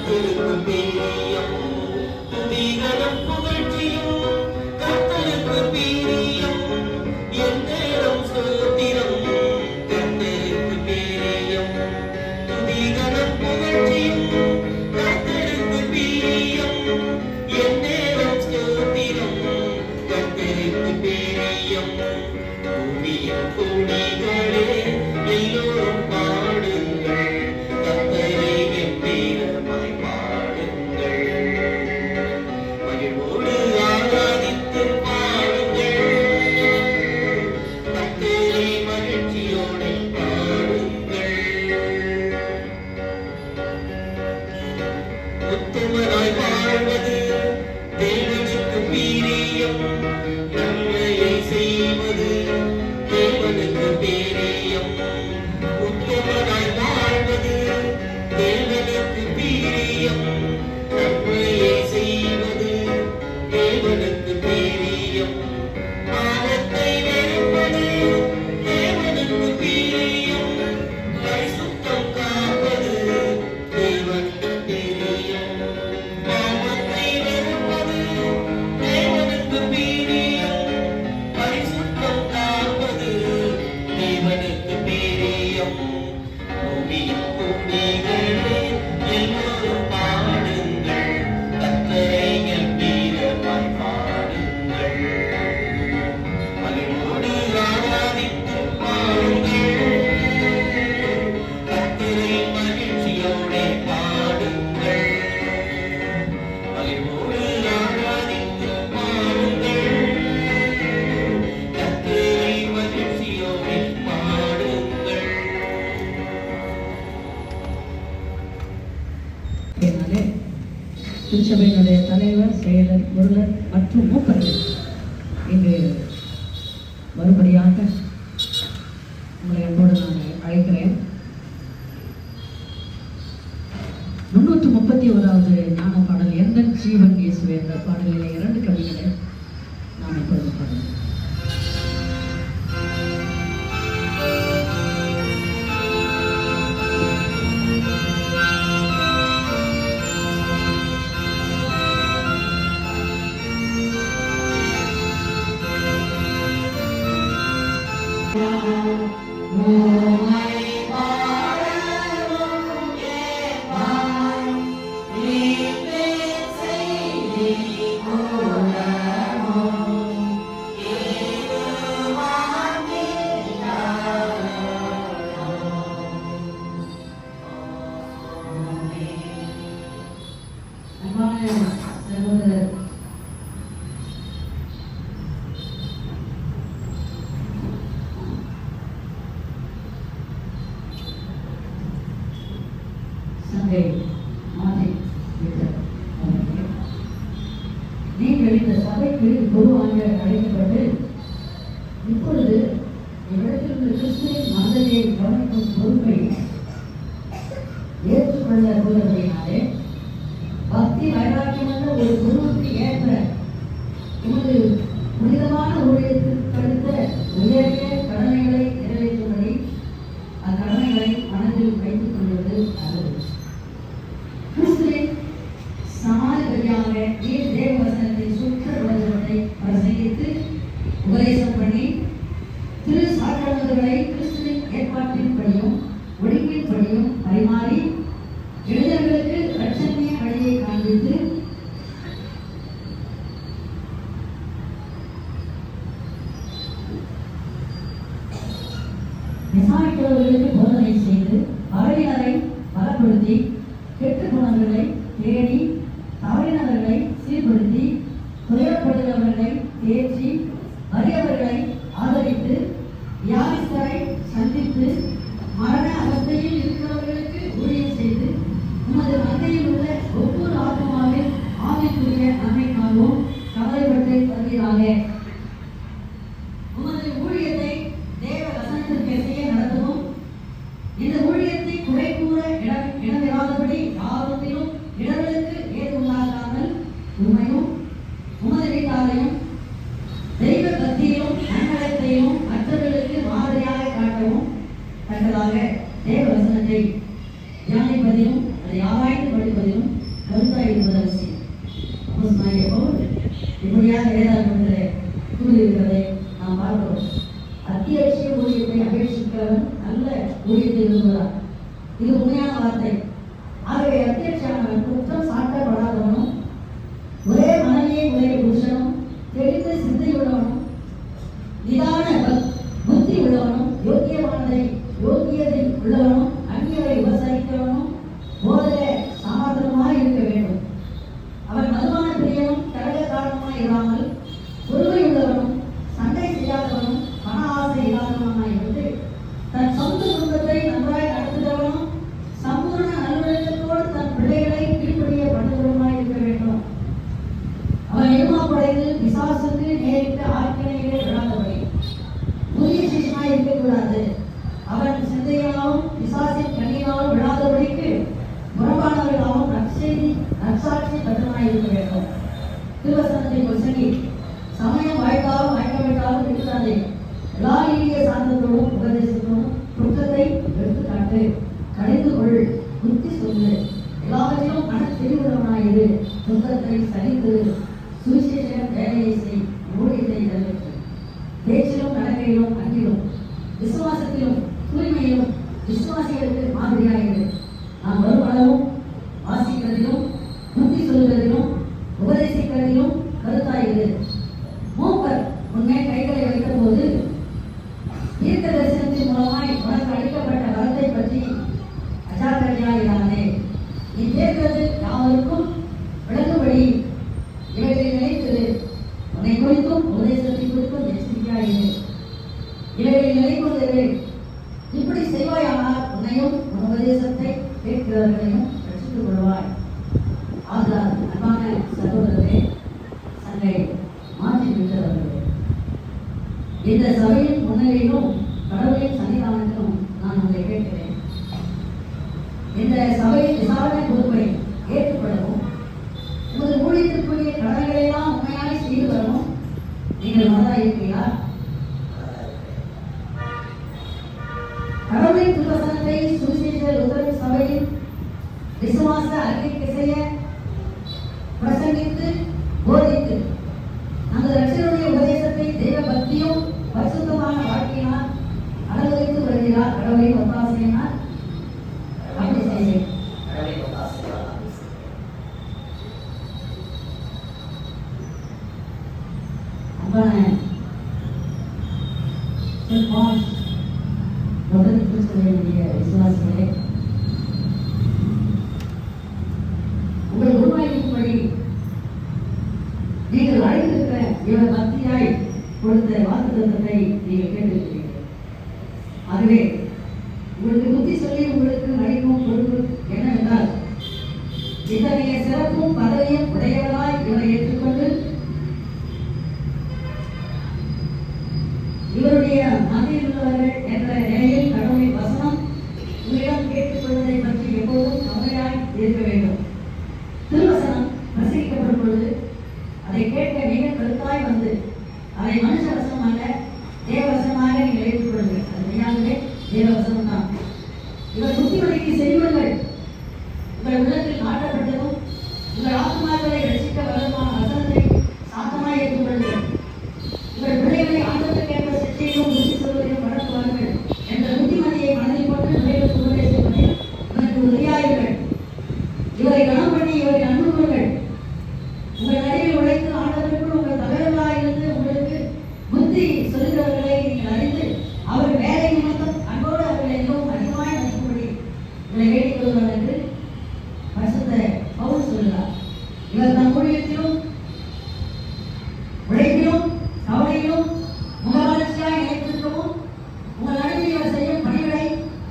கர்த்தருக்கு பிரியம். துதிகளும் புகழ்ச்சியும் கர்த்தருக்கு பிரியம். எந்நேரம் ஸ்தோத்திரம் கர்த்தருக்கு பிரியம். துதிகளும் புகழ்ச்சியும் கர்த்தருக்கு பிரியம். எந்நேரம் ஸ்தோத்திரம் கர்த்தருக்கு பிரியம். பூமியின் குடிகளே எல்லோரும் பாடுங்கள், கர்த்தரை கம்பீரமாய் பாடுங்கள். மகிழ்வோடு ஆராதித்து பாடுங்கள், கர்த்தரை மகிழ்ச்சியோடு பாடுங்கள். உத்தமராய் வாழ்வது தேவனுக்கு பிரியம். நன்மையை செய்வது தேவனுக்கு பிரியம். உத்தமராய் வாழ்வது தேவனுக்கு பிரியம். நன்மையை செய்வது தேவனுக்கு பிரியம். பாவத்தை வெறுப்பது தேவனுக்கு பிரியம். பரிசுத்தம் காப்பது தேவனுக்கு பிரியம். பாவத்தை வெறுப்பது தேவனுக்கு பிரியம். பரிசுத்தம் காப்பது தேவனுக்கு பிரியம். பூமியின் குடிகளே எல்லோரும் பாடுங்கள், கர்த்தரை கம்பீரமாய் பாடுங்கள். மகிழ்வோடு ஆராதித்து பாடுங்கள், கர்த்தரை மகிழ்ச்சியோடு பாடுங்கள். மகிழ்வோடு ஆராதித்து பாடுங்கள், கர்த்தரை மகிழ்ச்சியோடு பாடுங்கள். அதனாலே திருச்சபையினுடைய தலைவர், செயலர், பொருளர் மற்றும் மூப்பர்கள் இங்கு மறுபடியாக உங்களை அன்போடு நான் அழைக்கிறேன். 331வது ஞான பாடல் எந்தன் ஜீவன் இயேசுவே என்ற பாடலிலே 2 கவிகளை நாம் இப்பொழுது பாடலாம். சங்கை மாற்றி நீங்கள் இந்த சபைக்கு குருவாக அழைக்கப்பட்டு இப்பொழுது இவ்விடத்திலிருந்து கிறிஸ்துவின் மந்தையை கவனிக்கும் பொறுப்பை ஏற்றுக்கொள்ள போவதினாலே பக்தி வைராக்கியமான ஒரு குருவுக்கு ஏற்ற உமது புனிதமான ஊழியத்திற்கு அடுத்த உயரிய கடமைகளை நிறைவேற்றும்படி அக்கடமைகளை மனதில் வைத்துக் கொள்வது நல்லது. கிறிஸ்துவின் சமாதிபதியாக நீர் தேவ வசனத்தை சுற்ற உலகத்தை பிரசங்கித்து உபதேசம் பண்ணி திரு சாற்றவர்களை கிறிஸ்துவின் ஏற்பாட்டின்படியும் ஒழுங்கின்படியும் பரிமாறி இளைஞர்களுக்கு இரட்சணிய வழியை காண்பித்து விசாரிக்கிறவர்களுக்கு போதனை செய்து பறவையினரை பலப்படுத்தி கெட்டுப் போனவர்களை தேடி தவறினவர்களை சீர்படுத்தி துயரப்படுகிறவர்களை தேற்றி வறியவர்களை ஆதரித்து வியாதிஸ்தரை சந்தித்து மரண அவஸ்தையில் இருக்கிறவர்களுக்கு ஊழியம் செய்து உமது மந்தையில் உள்ள ஒவ்வொரு ஆத்மாவின் ஆவிக்குரிய நன்மைக்காகவும் கவலைப்பட்டு வருகிறாங்க. உமது ஊழியத்தை தேவ வசனத்திற்கு செய்ய நடத்தவும் இந்த ஊழியத்தை குறை கூற இடமிராதபடி யாவத்திலும் இடர்களுக்கு ஏது உண்டாகாமல் உண்மையும் உமது வீட்டாரையும் தெய்வ பக்தியிலும் நன்னடத்தையும் மற்றவர்களுக்கு மாதிரியாக காட்டவும் தக்கதாக தேவ வசனத்தை தியானிப்பதிலும் அதை ஆராய்ந்து படிப்பதிலும் கருத்தாய் இருப்பது அவசியம். அப்போஸ்தலனாகிய பவுல் இப்படியாக வேதாகமத்திலே கூறியிருக்கிறதை நாம் பார்க்கிறோம். அத்தியாவசிய ஊழியத்தை அபேட்சிக்கிறவன் நல்ல ஊழியத்தை விரும்புகிறார். இது உண்மையான வார்த்தை. ஆகவே அத்தியாவசியானவன் குற்றம் சாட்டப்படாதவனும் ஒரே மனைவியை ஒரே புருஷனும் தெளிந்த சிந்தையுள்ளவனும் நிதான புத்தி உள்ளவனும் யோக்கியதை உள்ளவனும் அந்நியரை விமர்சிக்கிறவனும் போதக சாமர்த்தியமாய் இருக்க வேண்டும். அவன் மதுபான பிரியனும் கடகக்காரனுமாய் இராமல் பொறுமை உள்ளவனும் சண்டை செய்யாதவனும் பண ஆசை இல்லாதவனுமாய் இருந்து தன் சொந்த குடும்பத்தை நன்றாய் நடத்துகிறவனும் சம்பூர்ண நல்லொழுக்கத்தோடு தன் பிள்ளைகளை கீழ்ப்படிய பண்ணுகிறவனுமாய் இருக்க வேண்டும். அவன் எருமாப்படைந்து பிசாசுக்கு நேரிட்ட ஆக்கினையிலே விழாதபடி புதிய சிஷ்யமாய் இருக்கக்கூடாது. அவன் சிந்தையாலும் பிசாசின் கண்ணினாலும் விழாதபடிக்கு புறம்பானவர்களாலும் நற்சாட்சி பத்திரமாய் இருக்க வேண்டும். திருவசனத்தை சொல்லி சமயம் வாய்க்காலும் வாய்க்காவிட்டாலும் இருக்கிறாதே. எல்லா நீடிய சாந்தத்தோடும் உபதேசத்தோடும் குற்றத்தை எடுத்துக்காட்டு, கடிந்து கொள், புத்தி சொல்லு, எல்லாவற்றிலும் மன தெளிவுள்ளவனாயிரு, துன்பத்தை சகித்து சுவிசேஷ வேலையை செய், ஊழியத்தை நிறைவேற்று. பேச்சிலும் நடக்கையிலும் அன்பிலும் விசுவாசத்திலும் தூய்மையிலும் விசுவாசிகளுக்கு மாதிரியாயிரு. நாம் வருவளவும் வாசிக்கிறதிலும் புத்தி சொல்லுவதிலும் உபதேசிக்கிறதிலும் கருத்தாயிரு. மூப்பர் உன்னை கைகளை வைத்த போது தீர்க்க தரிசனத்தின் மூலமாய் உனக்கு அளிக்கப்பட்ட வரத்தை பற்றி அஜாக்கிரதையாயிரானே. நீ கேட்கிறது யாவருக்கும் விளங்கும்படி இவைகளை நினைத்தது. உன்னை குறித்தும் உபதேசத்தை குறித்தும் எச்சரிக்கையாயிரு. இவைகளை நினைப்பது இப்படி செய்வாயானால் உன்னையும் உன் உபதேசத்தை கேட்கிறவர்களையும் ரட்சித்துக் கொள்வாய். ஆதலால் அன்பான சகோதரரே, சங்கை மாற்றி விட்டவர்களே, இந்த சபையின் முன்னிலையிலும் கடவுளின் சன்னிதானத்திலும் நான் உங்களை கேட்கிறேன். இந்த சபையின் விசாரணை பொறுப்பை ஏற்றுக்கொள்ளவும் உமது ஊழியத்திற்குரிய கடமைகளை எல்லாம் உண்மையாய் செய்து வரவும் நீங்கள் மனதாக இருக்கிறீர்களா? கடவுளின் திருவசனத்தை சுவிசேஷ லுத்தரன் சபையின் விசுவாச அறிக்கைக்கு செய்ய பிரசங்கித்து போதித்து நமது ரட்சகருடைய உபதேசத்தை தெய்வ பக்தியும் பரிசுத்தமான வாழ்க்கையினால் அனுபவித்து வருகிறார். கடவுளின் ஒத்தாசையினால் அப்படி செய்கிறேன். அன்பான விசுவாசிகளே, உங்கள் உருவாக்கின்படி நீங்கள் அழைத்திருக்கிற இவர் பக்தியாய் கொடுத்த வாக்குத்தத்தத்தை நீங்கள் கேட்டிருக்கிறீர்கள். ஆகவே உங்களுக்கு புத்தி சொல்லி உங்களுக்கு அளிக்கும் பொறுப்பு என்னவென்றால், இத்தகைய சிறப்பும் பதவியும் உடையவராய் இவரை ஏற்றுக்கொண்டு இவருடைய மத்தியிலுள்ளவர்கள் என்ற நிலையில் கடவுளின் வசனம் உங்களிடம் கேட்டுக்கொள்வதை பற்றி எப்போதும் கவலையாய் இருக்க வேண்டும். திருவசனம் பிரசங்கிக்கப்படும் பொழுது அதை கேட்க மிக கருத்தாய் வந்து அதை மனுஷ வசனமாக தேவவசனமாக நீங்கள் ஏற்றுக்கொள்ளுங்கள். அது மெய்யாகவே தேவவசனம் தான். இவர் புத்திமதிக்கு செய்யுங்கள். உங்கள் உள்ளத்தில் நாட்டப்பட்டதும் உங்கள் ஆத்மாக்களை ரசிக்க வருமான வசனத்தை சாத்தமாய் ஏற்றுக்கொள்ளுங்கள். உங்கள் பிள்ளைகளை ஆண்டவருக்கு ஏற்ப சிற்றையிலும் புத்தி சொல்வதையும் வளர்த்துவார்கள் என்ற புத்திமதியை மனதில் போட்டு பிள்ளைகளுக்கு உபதேசிப்பதில் உனக்கு உதவியாயுங்கள். இவரை கனம் பண்ணி இவரை அன்பு கொள்ளுங்கள். உங்கள் நடுவில் உழைத்து ஆண்டவருக்குள் உங்கள் தகவலாயிருந்து உங்களுக்கு புத்தி சொல்லுகிறவர்களை நீங்கள் அறிந்து அவர் வேலை நிமித்தம் அன்போடு அவர்களை மிகவும் அதிகமாய் மதிக்கும்படி இவரை வேண்டிக் கொள்வார் என்று பரிசுத்த பவுல் சொல்கிறார். இவர் தம் ஊழியத்திலும் உழைப்பிலும் கவலையிலும் முகவளர்ச்சியாய் நிலைத்திருக்கவும் உங்கள் நடுவில் இவர் செய்யும் பணிகளை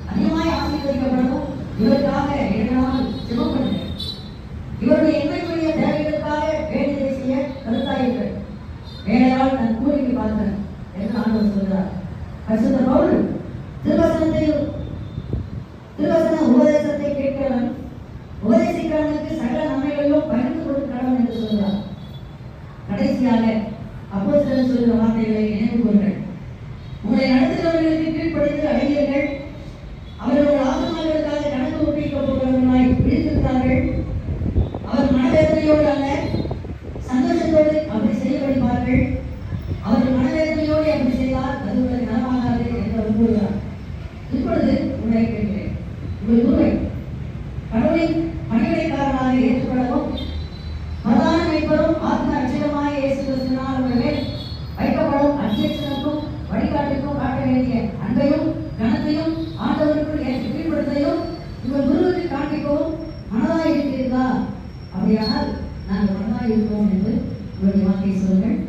அதிகமாய் ஆசீர்வதிக்கப்படவும் இவருக்காக எழுதாமல் ஜெபம் பண்ணுங்கள். இவருடைய எண்ணக்கூடிய தேவைகளுக்காக வேண்டியதை செய்ய கருத்தாயுங்கள். வேலையால் தன் கூலிக்கு பார்த்தன் என்று ஆண்டவர் சொல்கிறார். பரிசுத்த பவுல் திருவசன உபதேசத்தை கேட்கிறவன் உபதேசிக்கிறவனுக்கு சகல நன்மைகளிலும் பகிர்ந்து கொடுக்கிறவன் என்று சொல்கிறார். கடைசியாக அப்போஸ்தலர் சொல்கிற வார்த்தைகளை நினைவு கூறுங்கள். உங்களை நடத்துகிறவர்களுக்கு கீழ்ப்படிந்து அடைவீர்கள். அவர்கள் ஆத்மாக்களுக்காக கணக்கு ஒப்பிக்கப்படுகிறவர்களாய் விழித்திருக்கிறார்கள். உங்கள் குருவை கடவுளின் பணிவிடைக்காரனாக ஏற்றுக்கொள்ளவும் பிரதான மேய்ப்பரும் ஆத்ம ரட்சகருமாய இயேசு கிறிஸ்துவினால் உங்கள் மேல் வைக்கப்படும் அத்தியட்சனுக்கும் வழிகாட்டுக்கும் காட்ட வேண்டிய அன்பையும் கனத்தையும் ஆண்டவருக்குள் எனக்கு கீழ்ப்படுத்தையும் உங்கள் குருவுக்கு காண்பிக்கவும் மனதாய் இருக்கிறீர்களா? அப்படியானால் நாங்கள் மனதாய் இருக்கிறோம் என்று உங்களுடைய வார்த்தையை சொல்லுங்கள்.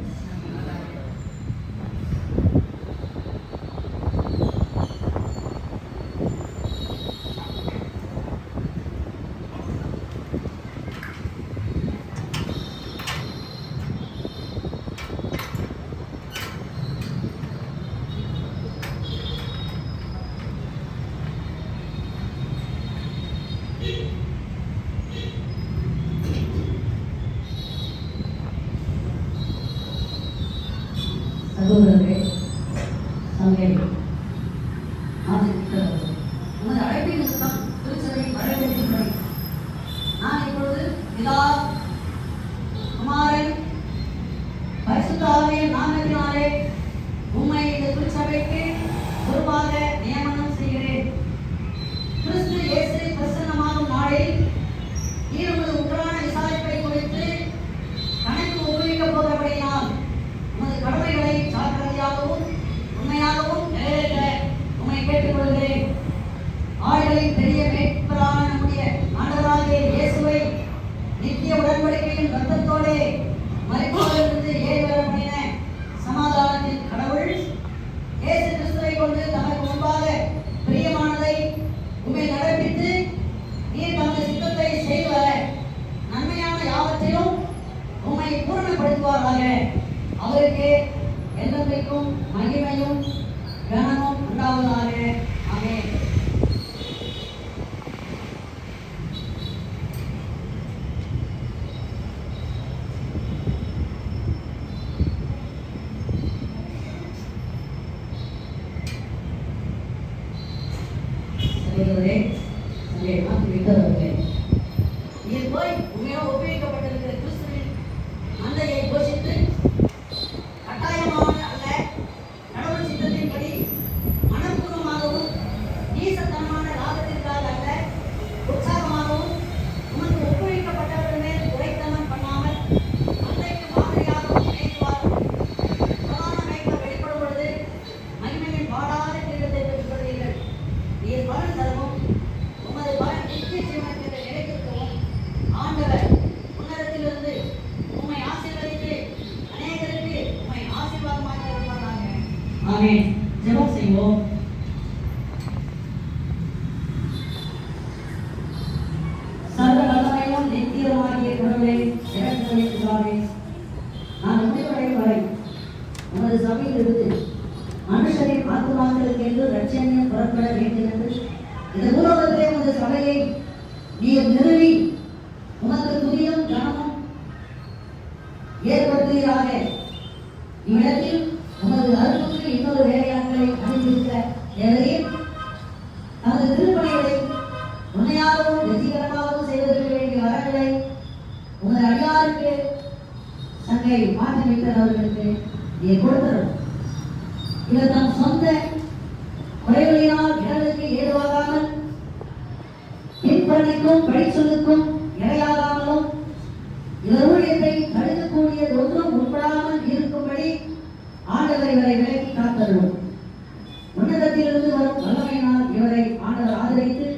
சகோதரர்களே, சங்கே உமது அழைப்பின் நிமித்தம் திருச்சபை வரவேற்கின்றேன். நான் இப்பொழுது பிதா குமாரன் பரிசுத்த ஆவியின் நாமத்தினாலே உம்மை இந்த திருச்சபைக்கு பொறுப்பாக நியமனம் செய்கிறேன். கிறிஸ்து இயேசு பிரசன்னமாகும் நாளில் உமது உற்றான விசாரிப்பை குறித்து கணக்கு ஒப்புவிக்கப் போகிறபடியால் உமது கடமைகளை ஜாக்கிரதையாகவும் உண்மையாகவும் நிறைவேற்ற உம்மை கேட்டுக்கொள்கிறேன். ஆளுகளின் பெரிய மேய்ப்பரான நம்முடைய ஆண்டவராகிய இயேசுவை நித்திய உடன்படிக்கையின் ரத்தத்தோடே மரித்தோரிலிருந்து ஏறி வர பண்ணின சமாதானத்தின் கடவுள் இயேசு கிறிஸ்துவை கொண்டு தமக்கு முன்பாக பிரியமானதை உம்மை நடப்பித்து நீர் தமது சித்தத்தை செய்து வர நன்மையான யாவற்றிலும் உம்மை பூரணப்படுத்துவாராக. அவருக்கு என்றைக்கும் மகிமையும் கனமும் உண்டாவதாக. ஆமென். சகோதரரே, சங்கே மாற்றி விட்டவர்களே, நீர் போய் உண்மையோடு ஒப்புவிக்கப்பட்டிருக்கிற கிறிஸ்துவின் மந்தையை போஷித்து கட்டாயமான அல்ல, கடவுள் சித்தத்தின்படி மனப்பூர்வமாகவும் நீசத்தனமான லாபத்திற்காக அல்ல, உற்சாகமாகவும் உமக்கு ஒப்புவிக்கப்பட்டவர்கள் மேல் உரைத்தனம் பண்ணாமல் மந்தைக்கு மாதிரியாகவும் மேய்வார்கள். பிரதான மேய்ப்பர் வெளிப்படும் பொழுது மகிமையின் வாடாத கிரீடத்தை பெற்றுக்கொள்வீர்கள். நீர் பலன் தரவும் உமது பலன் நித்திய ஜீவனத்தில் நிலைத்திருக்கவும் ஆண்டவர் உன்னதத்திலிருந்து உம்மை ஆசீர்வதித்து அநேகருக்கு உம்மை ஆசீர்வாதமாக இருப்பாராக. ஆமென். ஜெபம் செய்வோம். சர்வ வல்லமையும் நித்தியமாகிய கடவுளே, இரக்கங்களின் பிதாவே, நான் முடிவடையும் வரை உமது சபையிலிருந்து மனுஷரின் ஆத்துமாக்களுக்கு என்று இரட்சணியம் புறப்பட வேண்டியது. இந்த பூலோகத்திலே உமது சபையை நீர் நிறுவி உமக்கு துதியும் கனமும் ஏற்படுத்துகிறாக. இவ்விடத்தில் உமது அருளுக்கு இன்னொரு வேலையாட்களை அனுப்பியிருக்க தேவரீர் தமது திருப்பணிகளை உண்மையாகவும் வெற்றிகரமாகவும் செய்வதற்கு வேண்டிய வரங்களை உமது அடியாருக்கு சங்கை மாற்றிவிட்டர் அவர்களுக்கு நீர் கொடுத்தரும். இவர் தம் சொந்த குறைகளினால் இடங்களுக்கு ஏதுவாகாமல் பின்பணிக்கும் படிச்சொல்லுக்கும் இரையாகாமலும் இவர் ஊழியத்தை தடுக்கக்கூடிய ஒன்றும் உட்படாமல் இருக்கும்படி ஆண்டவர் இவரை விலக்கி காத்தருளும். உன்னதத்திலிருந்து வரும் வல்லமையினால் இவரை ஆண்டவர் ஆதரித்து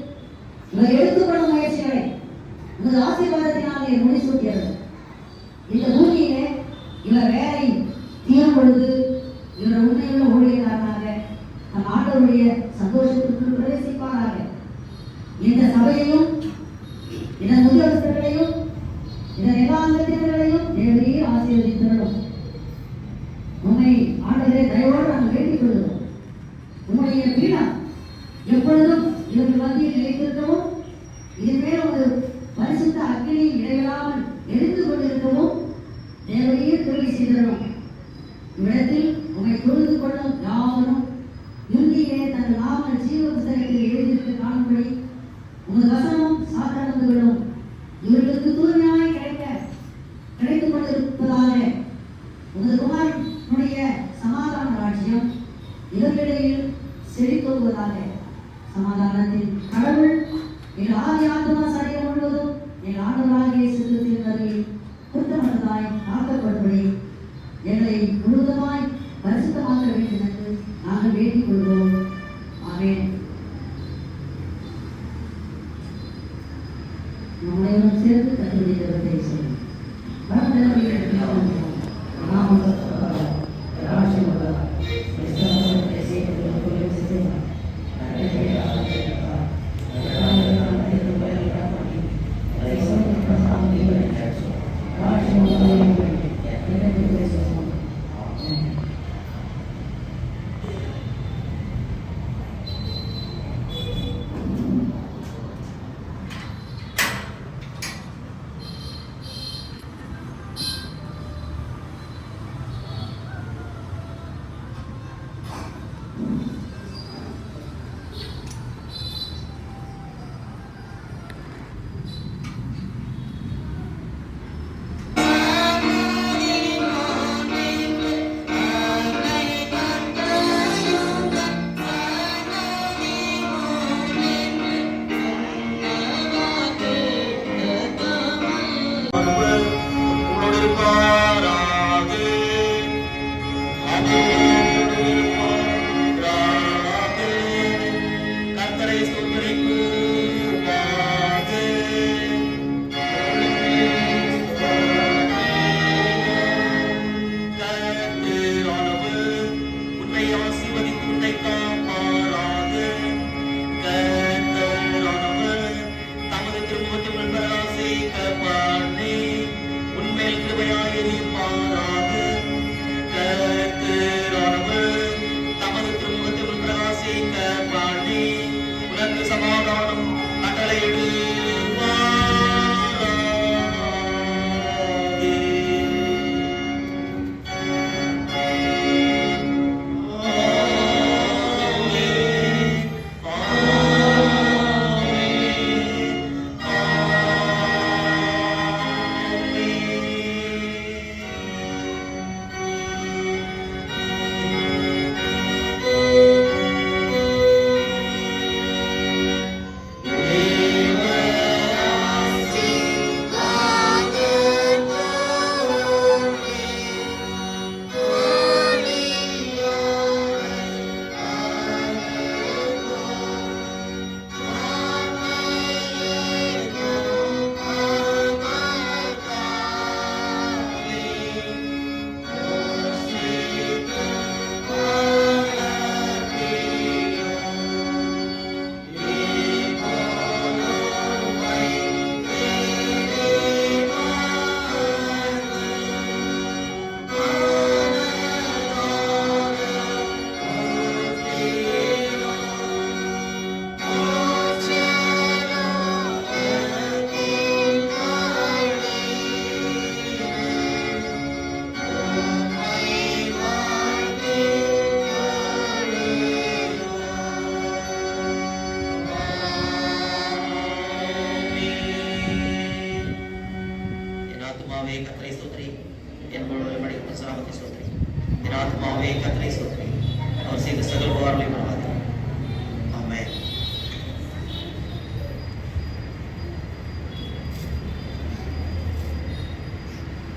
இவர் எடுத்துக்கொள்ளும் முயற்சிகளை உமது ஆசீர்வாதத்தினாலே முடிசூட்டியது. இந்த பூமியிலே இவர் வேலை தீரும் பொழுது இவர் உண்மையுள்ள ஊழியக்காரனாக நம் ஆண்டவருடைய சந்தோஷத்திற்கு பிரவேசிப்பாராக. இந்த சபையையும் இதன் உத்தியோகஸ்தர்களையும் இதன் எல்லா அங்கத்தினர்களையும் தேவரீர் ஆசீர்வதித்தருளும். உண்மை ஆண்டவரே தயவோடு நாங்கள் வேண்டிக் கொள்கிறோம். உங்களுடைய பீடம் எப்பொழுதும் இவர்கள் மத்தியில் நிலைத்திருக்கவும் இதன் மேல் ஒரு பரிசுத்த அக்கினி இடைவிடாமல் எரிந்து கொண்டிருக்கவும் தேவரீர் துணை செய்தரும். இவ்விடத்தில் உம்மை தொழுது கொள்ளும் யாவரும் இறுதியிலே தங்கள் நாம ஜீவ புத்தகத்தில் எழுதியிருக்க காணும்படி உமது வசனமும் சாத்திரங்களும் இவர்களுக்கு தூய்மையாய் கிடைத்துக் கொண்டிருப்பதாக உமது குமாரனுடைய சமாதான ராஜ்யம் இவர்களிடையில் செழித்தோங்குவதாக. சமாதானத்தின் கடவுள் நம்மளையும் சேர்த்து கற்றுடைய ஜபத்தை செய்யும். கர்த்தரை ஸ்தோத்திரி. என் முழுவதும் அடிக்கும் பரிசுநாமத்தை ஸ்தோத்திரி. என் ஆத்மாவே கர்த்தரை ஸ்தோத்திரி. அவர் செய்த சகல உபகாரங்களையும் மறவாதே. ஆமென்.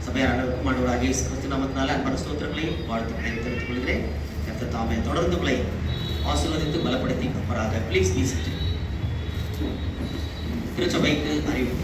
சபையார் அனைவருக்கும் ஆண்டவராகிய இயேசு கிறிஸ்து நாமத்தினால அன்பான ஸ்தோத்திரங்களையும் வாழ்த்துக்களையும் தெரிவித்துக் கொள்கிறேன். கர்த்தர் தாமே தொடர்ந்து உங்களை ஆசீர்வதித்து பலப்படுத்தி கப்பராக. Please be seated. திருச்சபைக்கு அறிவிப்பு.